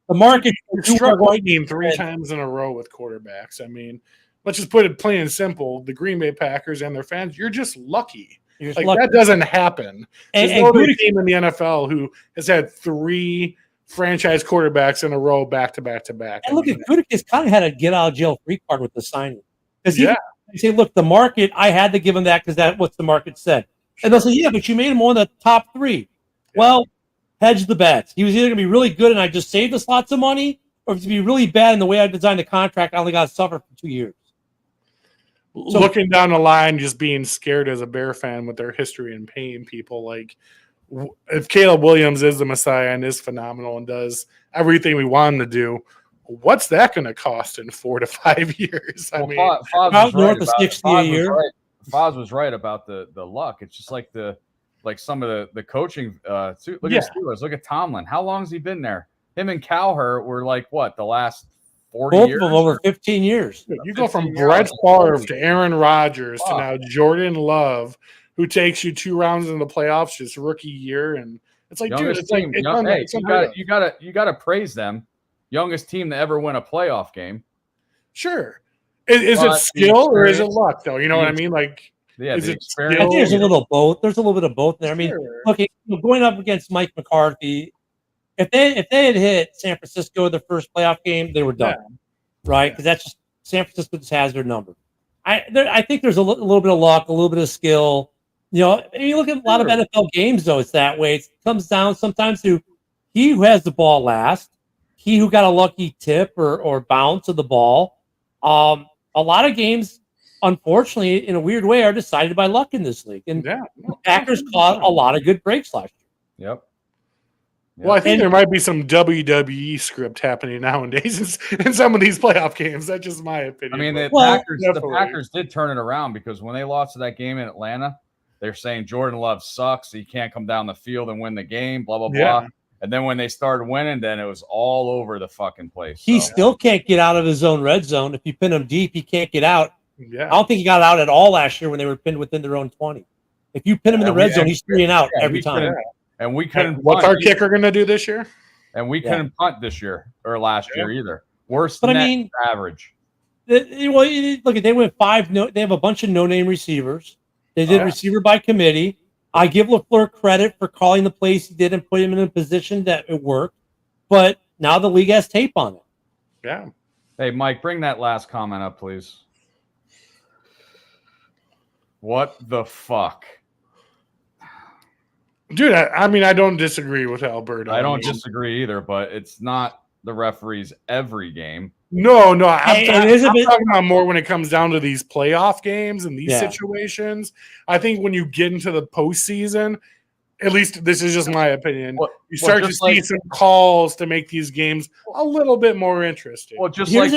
Speaker 1: The market
Speaker 3: struck lightning 3 times in a row with quarterbacks. I mean, let's just put it plain and simple: the Green Bay Packers and their fans, you're just lucky. That doesn't happen. There's no other team in the NFL who has had 3 franchise quarterbacks in a row back to back to back.
Speaker 1: And look at Gutekunst kind of had a get out of jail free card with the signing because you say, look, the market, I had to give him that because that's what the market said. Sure. And they'll say, yeah, but you made him one of the top 3. Yeah. Well, hedge the bets. He was either going to be really good and I just saved us lots of money, or if it's going to be really bad in the way I designed the contract, I only got to suffer for 2 years.
Speaker 3: So, looking down the line, just being scared as a Bear fan with their history and paying people, like, if Caleb Williams is the Messiah and is phenomenal and does everything we want him to do, what's that going to cost in 4 to 5 years? I mean,
Speaker 1: about north of 60 a year.
Speaker 2: Foz was right about the luck. It's just like some of the coaching. Look at Steelers. Look at Tomlin. How long has he been there? Him and Cowher were like what, the last 40
Speaker 1: both
Speaker 2: years?
Speaker 1: of them over 15 years.
Speaker 3: You go from Brett Favre to Aaron Rodgers to now Jordan Love, who takes you 2 rounds in the playoffs just rookie year, and it's like,
Speaker 2: youngest
Speaker 3: dude, it's
Speaker 2: team. You got to praise them. Youngest team to ever win a playoff game.
Speaker 3: Sure. Is it skill or is it luck, though? You know what I mean? Like, is it skill?
Speaker 1: I think there's a little both. There's a little bit of both there. I mean, look, going up against Mike McCarthy, if they had hit San Francisco the first playoff game, they were done, right? Because that's just San Francisco just has their number. I think there's a little bit of luck, a little bit of skill. And you look at a lot of NFL games, though, it's that way. It comes down sometimes to he who has the ball last, he who got a lucky tip or bounce of the ball. A lot of games, unfortunately, in a weird way, are decided by luck in this league. And
Speaker 3: Yeah.
Speaker 1: the Packers caught a lot of good breaks last year.
Speaker 2: Yep.
Speaker 3: Well, I think
Speaker 1: And-
Speaker 3: there might be some WWE script happening nowadays in some of these playoff games. That's just my opinion.
Speaker 2: I mean, the
Speaker 1: Well,
Speaker 2: Packers did turn it around because when they lost to that game in Atlanta, they're saying Jordan Love sucks. He can't come down the field and win the game, blah, blah, blah. And then when they started winning, then it was all over the fucking place.
Speaker 1: He still can't get out of his own red zone. If you pin him deep, he can't get out.
Speaker 3: Yeah.
Speaker 1: I don't think he got out at all last year when they were pinned within their own 20. If you pin him in the red zone, he's 3 and out every time.
Speaker 2: And we couldn't.
Speaker 3: What's our kicker going to do this year?
Speaker 2: And we couldn't punt this year or last year either. Worse
Speaker 1: But
Speaker 2: than
Speaker 1: I mean,
Speaker 2: average.
Speaker 1: Look, they went 5. They have a bunch of no-name receivers. They did receiver by committee. I give LaFleur credit for calling the plays he did and put him in a position that it worked. But now the league has tape on it.
Speaker 3: Yeah.
Speaker 2: Hey, Mike, bring that last comment up, please. What the fuck?
Speaker 3: Dude, I mean, I don't disagree with Alberto.
Speaker 2: I don't disagree either, but it's not the referees every game.
Speaker 3: No, I'm talking about more when it comes down to these playoff games and these situations. I think when you get into the postseason, at least this is just my opinion, you start to see some calls to make these games a little bit more interesting.
Speaker 2: Well, just like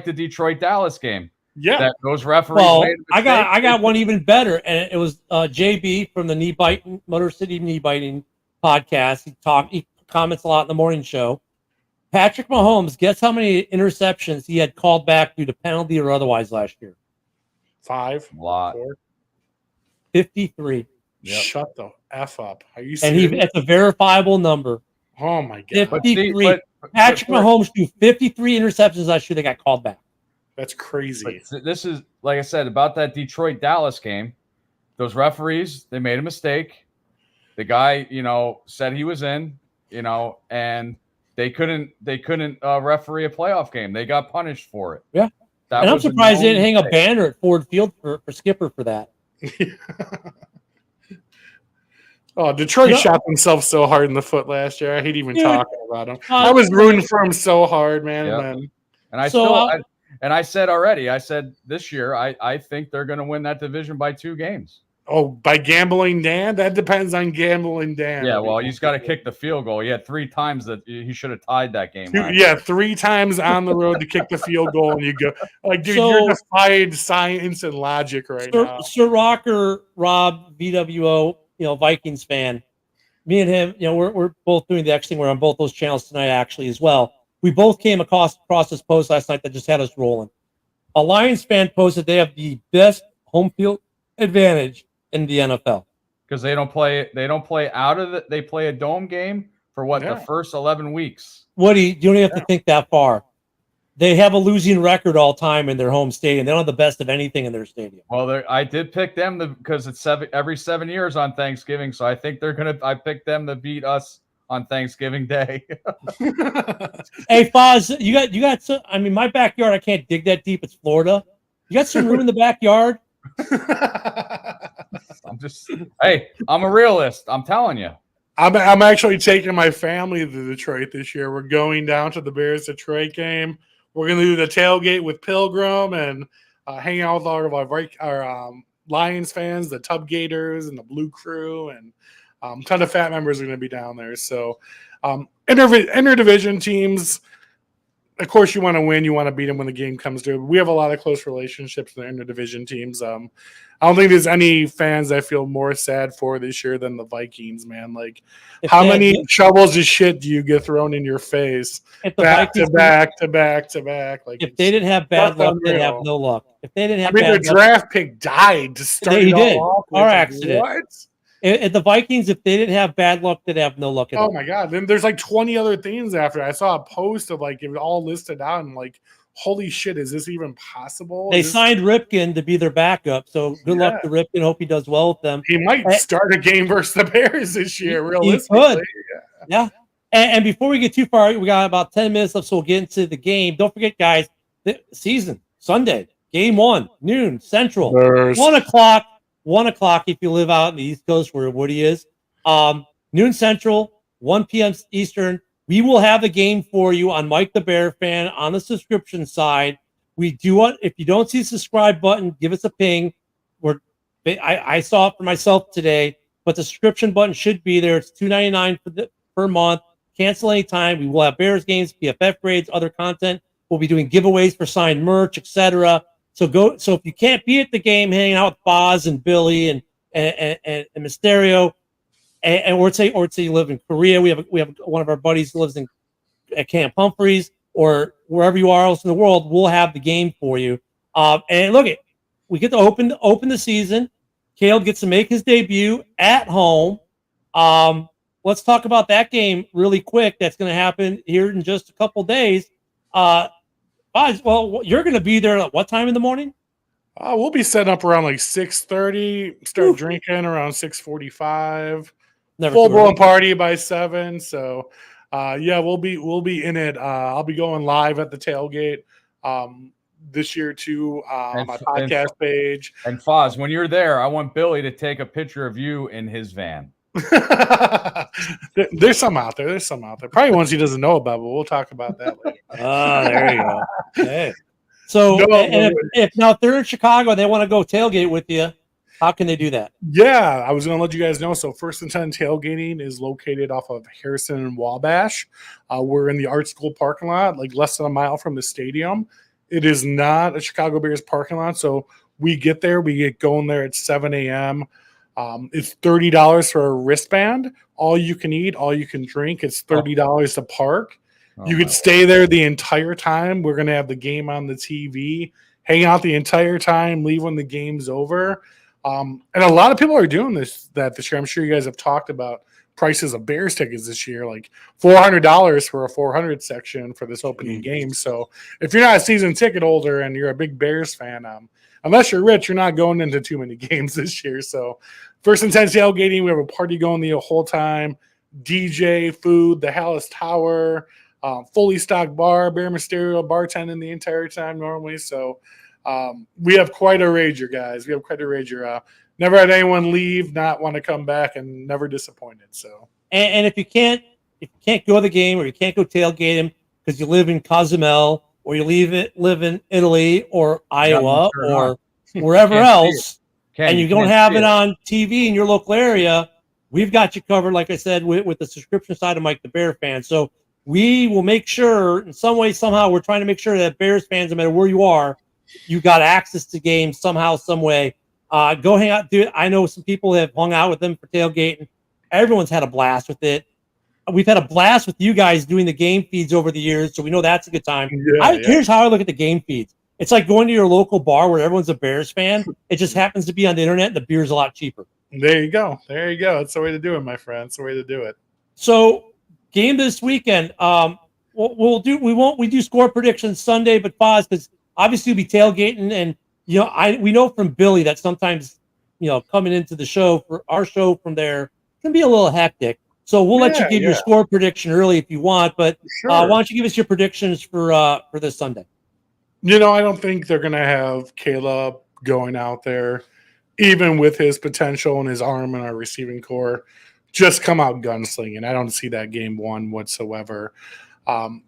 Speaker 2: the Detroit Dallas game.
Speaker 3: Yeah,
Speaker 2: that those referees.
Speaker 1: Well, I got one even better, and it was JB from the Motor City Knee Biting podcast. He comments a lot in the morning show. Patrick Mahomes, guess how many interceptions he had called back due to penalty or otherwise last year?
Speaker 3: 5.
Speaker 2: A lot.
Speaker 1: 53.
Speaker 3: Yep. Shut the F up. Are you serious?
Speaker 1: And it's a verifiable number.
Speaker 3: Oh my God.
Speaker 1: 53. Patrick Mahomes threw 53 interceptions last year that got called back.
Speaker 3: That's crazy.
Speaker 2: But this is, like I said, about that Detroit-Dallas game. Those referees, they made a mistake. The guy, said he was in, and they couldn't referee a playoff game. They got punished for it.
Speaker 1: Yeah. And I'm surprised they didn't hang a banner at Ford Field for Skipper for that.
Speaker 3: Oh, Detroit shot themselves so hard in the foot last year. I hate even talking about them. I was rooting for them so hard, man.
Speaker 2: Yep. And I said already, this year, I think they're going to win that division by 2 games.
Speaker 3: Oh, by Gambling Dan? That depends on Gambling Dan.
Speaker 2: Yeah, well, he's got to kick the field goal. He had 3 times that he should have tied that game.
Speaker 3: 3 times on the road to kick the field goal, and you go like, dude, you're defied science and logic now.
Speaker 1: Sir Rocker, Rob, VWO, Vikings fan. Me and him, we're both doing the X thing. We're on both those channels tonight, actually, as well. We both came across this post last night that just had us rolling. A Lions fan posted they have the best home field advantage in the NFL
Speaker 2: because they don't play out of it. They play a dome game for the first 11 weeks.
Speaker 1: Woody, you don't even have to think that far. They have a losing record all time in their home stadium. They don't have the best of anything in their stadium.
Speaker 2: Well, I did pick them because it's every 7 years on Thanksgiving, so I think I picked them to beat us on Thanksgiving Day.
Speaker 1: Hey, Foz, you got some. I mean, my backyard, I can't dig that deep. It's Florida. You got some room in the backyard.
Speaker 2: I'm a realist. I'm telling you.
Speaker 3: I'm actually taking my family to Detroit this year. We're going down to the Bears Detroit game. We're going to do the tailgate with Pilgrim and hang out with all of our Lions fans, the Tub Gators and the Blue Crew, and a ton of fat members are going to be down there. So interdivision teams, of course, you want to win. You want to beat them when the game comes to it. We have a lot of close relationships with the interdivision teams. I don't think there's any fans I feel more sad for this year than the Vikings, man. Like, how many shovels of shit do you get thrown in your face back to back? Like,
Speaker 1: if they didn't have bad luck, they'd have no luck. If they didn't have
Speaker 3: their draft pick died to start it all off.
Speaker 1: Car accident. What? At the Vikings, if they didn't have bad luck, they'd have no luck at all.
Speaker 3: Oh my God. Then there's like 20 other things after. I saw a post of like it all listed out and like, holy shit, is this even possible?
Speaker 1: They signed Ripken to be their backup, so good luck to Ripken. Hope he does well with them.
Speaker 3: He might start a game versus the Bears this year, realistically.
Speaker 1: He could. Yeah. And before we get too far, we got about 10 minutes left, so we'll get into the game. Don't forget, guys, the season, Sunday, game 1, noon, Central,
Speaker 3: Bears.
Speaker 1: 1 o'clock. 1 o'clock if you live out in the East Coast where Woody is. Noon Central, 1 p.m. Eastern. We will have a game for you on Mike the Bear Fan on the subscription side. We do want, if you don't see the subscribe button, give us a ping. I saw it for myself today, but the subscription button should be there. It's $2.99 per month. Cancel anytime. We will have Bears games, PFF grades, other content. We'll be doing giveaways for signed merch, etc. So if you can't be at the game, hanging out with Boz and Billy and Mysterio, or say you live in Korea, we have one of our buddies who lives at Camp Humphreys, or wherever you are else in the world, we'll have the game for you. And look, we get to open the season. Caleb gets to make his debut at home. Let's talk about that game really quick. That's going to happen here in just a couple days. Well, you're going to be there at what time in the morning?
Speaker 3: We'll be setting up around like 6:30. Start drinking around 6:45. Full blown party by 7. So, yeah, we'll be in it. I'll be going live at the tailgate this year too on my podcast page.
Speaker 2: And Foz, when you're there, I want Billy to take a picture of you in his van.
Speaker 3: There's some out there. Probably ones he doesn't know about, but we'll talk about that later.
Speaker 1: There you go. Hey. So, if now if they're in Chicago and they want to go tailgate with you, how can they do that?
Speaker 3: Yeah, I was going to let you guys know. So, First and 10 tailgating is located off of Harrison and Wabash. We're in the Art School parking lot, like less than a mile from the stadium. It is not a Chicago Bears parking lot. So, we get going there at 7 a.m. It's $30 for a wristband. All you can eat, all you can drink. It's $30 to park. You could stay there the entire time. We're going to have the game on the TV, hang out the entire time, leave when the game's over. And a lot of people are doing this year. I'm sure you guys have talked about prices of Bears tickets this year, like $400 for a 400 section for this opening game. So if you're not a season ticket holder and you're a big Bears fan, unless you're rich, you're not going into too many games this year. So First and 10 tailgating, we have a party going the whole time. DJ, food, the Halas Tower, fully stocked bar, Bear Mysterio bartending the entire time normally. So we have quite a rager, guys. We have quite a rager. Never had anyone leave, not want to come back, and never disappointed. So,
Speaker 1: and if you can't go to the game, or you can't go tailgate him because you live in Cozumel, or you live in Italy or Iowa or wherever else, and you don't have it on TV in your local area, we've got you covered. Like I said, with the subscription side of Mike the Bear fan. So we will make sure, in some way, somehow, we're trying to make sure that Bears fans, no matter where you are, you got access to games somehow, some way. Go hang out, dude. I know some people have hung out with them for tailgating. Everyone's had a blast with it. We've had a blast with you guys doing the game feeds over the years, so we know that's a good time. Here's how I look at the game feeds. It's like going to your local bar where everyone's a Bears fan. It just happens to be on the internet, and the beer's a lot cheaper.
Speaker 3: There you go. That's the way to do it, my friend. It's the way to do it.
Speaker 1: So, game this weekend. We do score predictions Sunday, but Foz, because obviously we'll be tailgating, and we know from Billy that sometimes coming into the show for our show from there can be a little hectic. So we'll let you give your score prediction early if you want, but why don't you give us your predictions for this Sunday?
Speaker 3: I don't think they're going to have Caleb going out there, even with his potential and his arm and our receiving core, just come out gunslinging. I don't see that game won whatsoever.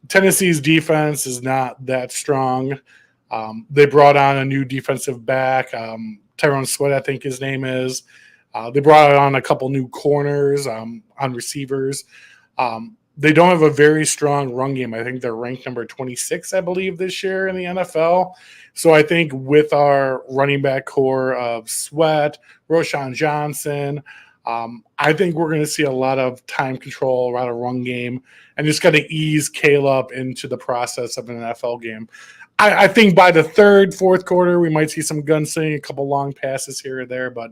Speaker 3: Tennessee's defense is not that strong. They brought on a new defensive back, Tyrone Sweat, I think his name is. They brought on a couple new corners on receivers. They don't have a very strong run game. I think they're ranked number 26, I believe, this year in the NFL. So I think with our running back core of Sweat, Roshan Johnson, I think we're going to see a lot of time control around a run game and just got to ease Caleb into the process of an NFL game. I think by the third, fourth quarter, we might see some gunslinging, a couple long passes here or there, but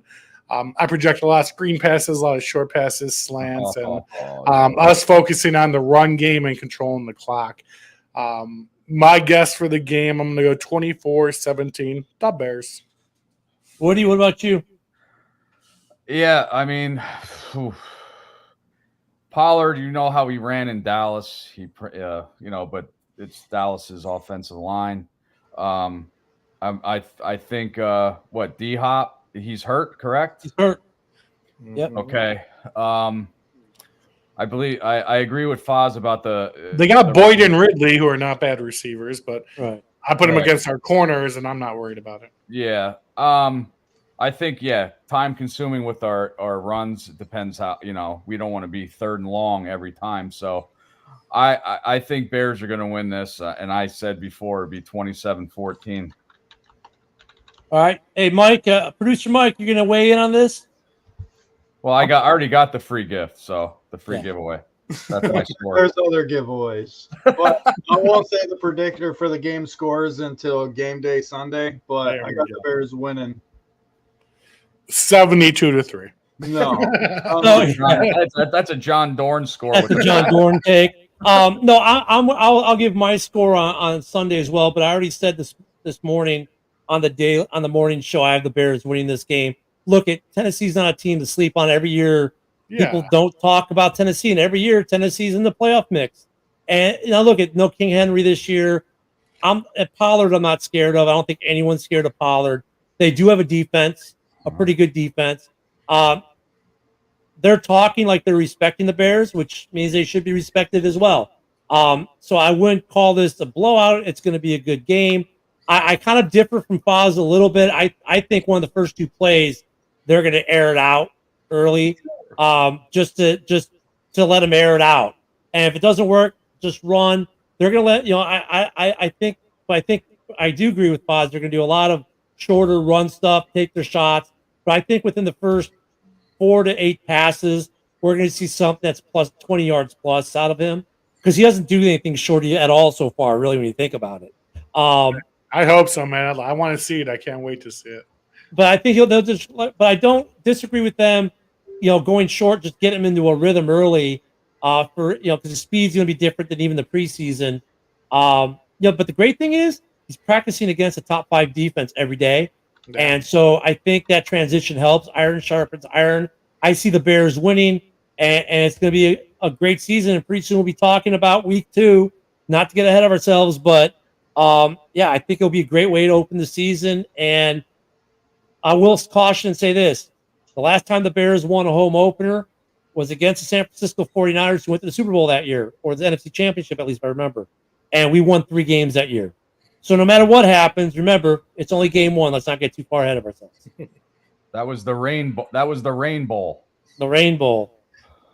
Speaker 3: I project a lot of screen passes, a lot of short passes, slants, and us focusing on the run game and controlling the clock. My guess for the game, I'm going to go 24-17, the Bears.
Speaker 1: Woody, what about you?
Speaker 2: Yeah, I mean, Pollard, you know how he ran in Dallas. But it's Dallas's offensive line. I think D-Hop, he's hurt, correct?
Speaker 1: He's hurt. Yep.
Speaker 2: Okay. I believe I agree with Foz about
Speaker 3: they got Boyd and Ridley, who are not bad receivers, but
Speaker 1: right.
Speaker 3: I put them
Speaker 2: Right.
Speaker 3: against our corners, and I'm not worried about it.
Speaker 2: Yeah. I think, time consuming with our runs. It depends how, we don't want to be third and long every time. So I think Bears are going to win this. And I said before it'd be 27-14.
Speaker 1: All right. Hey, Mike, producer Mike, you're going to weigh in on this?
Speaker 2: Well, I already got the free gift. So the free
Speaker 1: Yeah.
Speaker 2: giveaway. That's my score.
Speaker 5: There's other giveaways, but I won't say the predictor for the game scores until game day Sunday. But
Speaker 3: There
Speaker 5: I
Speaker 3: we
Speaker 5: got
Speaker 3: go.
Speaker 5: the Bears winning.
Speaker 3: 72-3.
Speaker 5: No,
Speaker 1: No,
Speaker 2: That's a John Dorn score.
Speaker 1: that's the John Dorn take. No, I'll give my score on Sunday as well. But I already said this morning on the morning show, I have the Bears winning this game. Look, Tennessee's not a team to sleep on. Every year, people don't talk about Tennessee, and every year Tennessee's in the playoff mix. And look at no King Henry this year. At Pollard, I'm not scared of. I don't think anyone's scared of Pollard. They do have a defense, a pretty good defense. They're talking like they're respecting the Bears, which means they should be respected as well. So I wouldn't call this a blowout. It's going to be a good game. I kind of differ from Foz a little bit. I think one of the first two plays, they're going to air it out early, just to let them air it out. And if it doesn't work, just run. They're going to let I think I do agree with Foz. They're going to do a lot of shorter run stuff, take their shots. But I think within the first 4 to 8 passes, we're going to see something that's plus 20 yards plus out of him, because he doesn't do anything shorty at all so far, really, when you think about it.
Speaker 3: I hope so, man. I want to see it. I can't wait to see it.
Speaker 1: But I think they'll just. But I don't disagree with them. Going short, just get him into a rhythm early. Because the speed's going to be different than even the preseason. But the great thing is he's practicing against a top 5 defense every day.
Speaker 3: Yeah.
Speaker 1: And so I think that transition helps. Iron sharpens iron. I see the Bears winning, and it's going to be a great season. And pretty soon we'll be talking about week 2. Not to get ahead of ourselves, but I think it'll be a great way to open the season. And I will caution and say this: the last time the Bears won a home opener was against the San Francisco 49ers, who went to the Super Bowl that year, or the NFC Championship, at least I remember. And we won 3 games that year. So no matter what happens, remember, it's only game 1. Let's not get too far ahead of ourselves.
Speaker 2: That was the rain bowl.
Speaker 1: The Rain Bowl.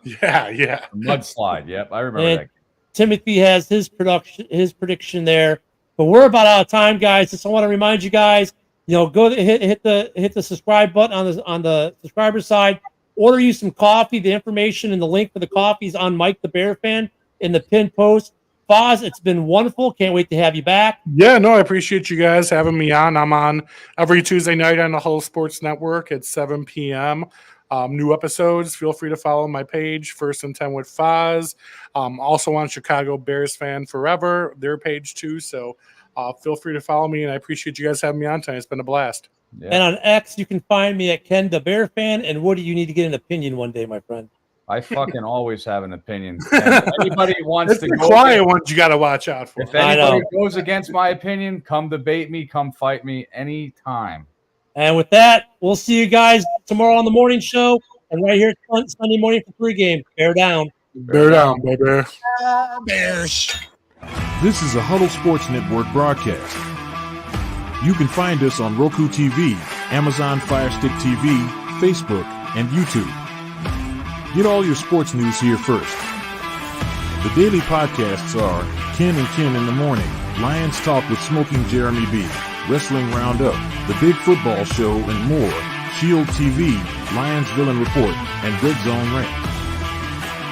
Speaker 3: Yeah.
Speaker 2: Mudslide. Yep, I remember
Speaker 1: And
Speaker 2: that.
Speaker 1: Timothy has his prediction there. But we're about out of time, guys. Just I want to remind you guys, go hit the subscribe button on the subscriber side. Order you some coffee. The information and the link for the coffee is on Mike the Bear Fan in the pinned post. Foz, it's been wonderful. Can't wait to have you back.
Speaker 3: Yeah, no, I appreciate you guys having me on. I'm on every Tuesday night on the Hull Sports Network at 7 p.m. New episodes. Feel free to follow my page, First and 10 with Foz. Also on Chicago Bears Fan Forever, their page too. So feel free to follow me, and I appreciate you guys having me on tonight. It's been a blast.
Speaker 2: Yeah.
Speaker 1: And on X, you can find me at Ken the Bear Fan. And Woody, you need to get an opinion one day, my friend.
Speaker 2: I fucking always have an opinion. And if anybody wants
Speaker 3: It's
Speaker 2: to
Speaker 3: the
Speaker 2: go
Speaker 3: quiet ones you got to watch out for.
Speaker 2: If
Speaker 1: I
Speaker 2: anybody
Speaker 1: know.
Speaker 2: goes against my opinion, come debate me, come fight me anytime.
Speaker 1: And with that, we'll see you guys tomorrow on the morning show. And right here Sunday morning for pregame. Bear down.
Speaker 3: Bear down, baby.
Speaker 6: Bears.
Speaker 7: This is a Huddle Sports Network broadcast. You can find us on Roku TV, Amazon Fire Stick TV, Facebook, and YouTube. Get all your sports news here first. The daily podcasts are Ken and Ken in the Morning, Lions Talk with Smoking Jeremy B, Wrestling Roundup, The Big Football Show, and more, Shield TV, Lions Villain Report, and Red Zone Rant.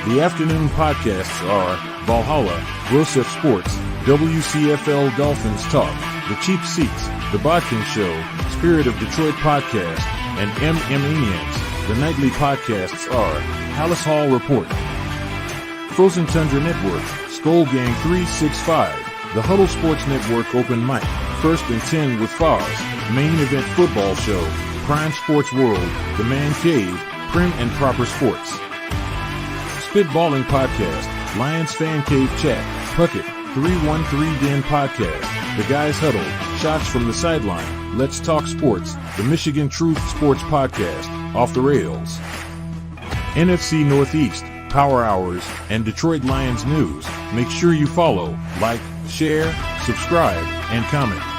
Speaker 7: The afternoon podcasts are Valhalla, Grosef Sports, WCFL Dolphins Talk, The Cheap Seats, The Bodkin Show, Spirit of Detroit Podcast, and MM The nightly podcasts are Halas Hall Report, Frozen Tundra Network, Skull Gang 365, the Huddle Sports Network Open Mic, First and 10 with Foz, Main Event Football Show, Prime Sports World, The Man Cave, Prim and Proper Sports. Spitballing Podcast, Lions Fan Cave Chat, Puckett, 313 Den Podcast, The Guys Huddle, Shots from the Sideline, Let's Talk Sports, The Michigan Truth Sports Podcast, Off the Rails, NFC Northeast, Power Hours, and Detroit Lions News. Make sure you follow, like, share, subscribe, and comment.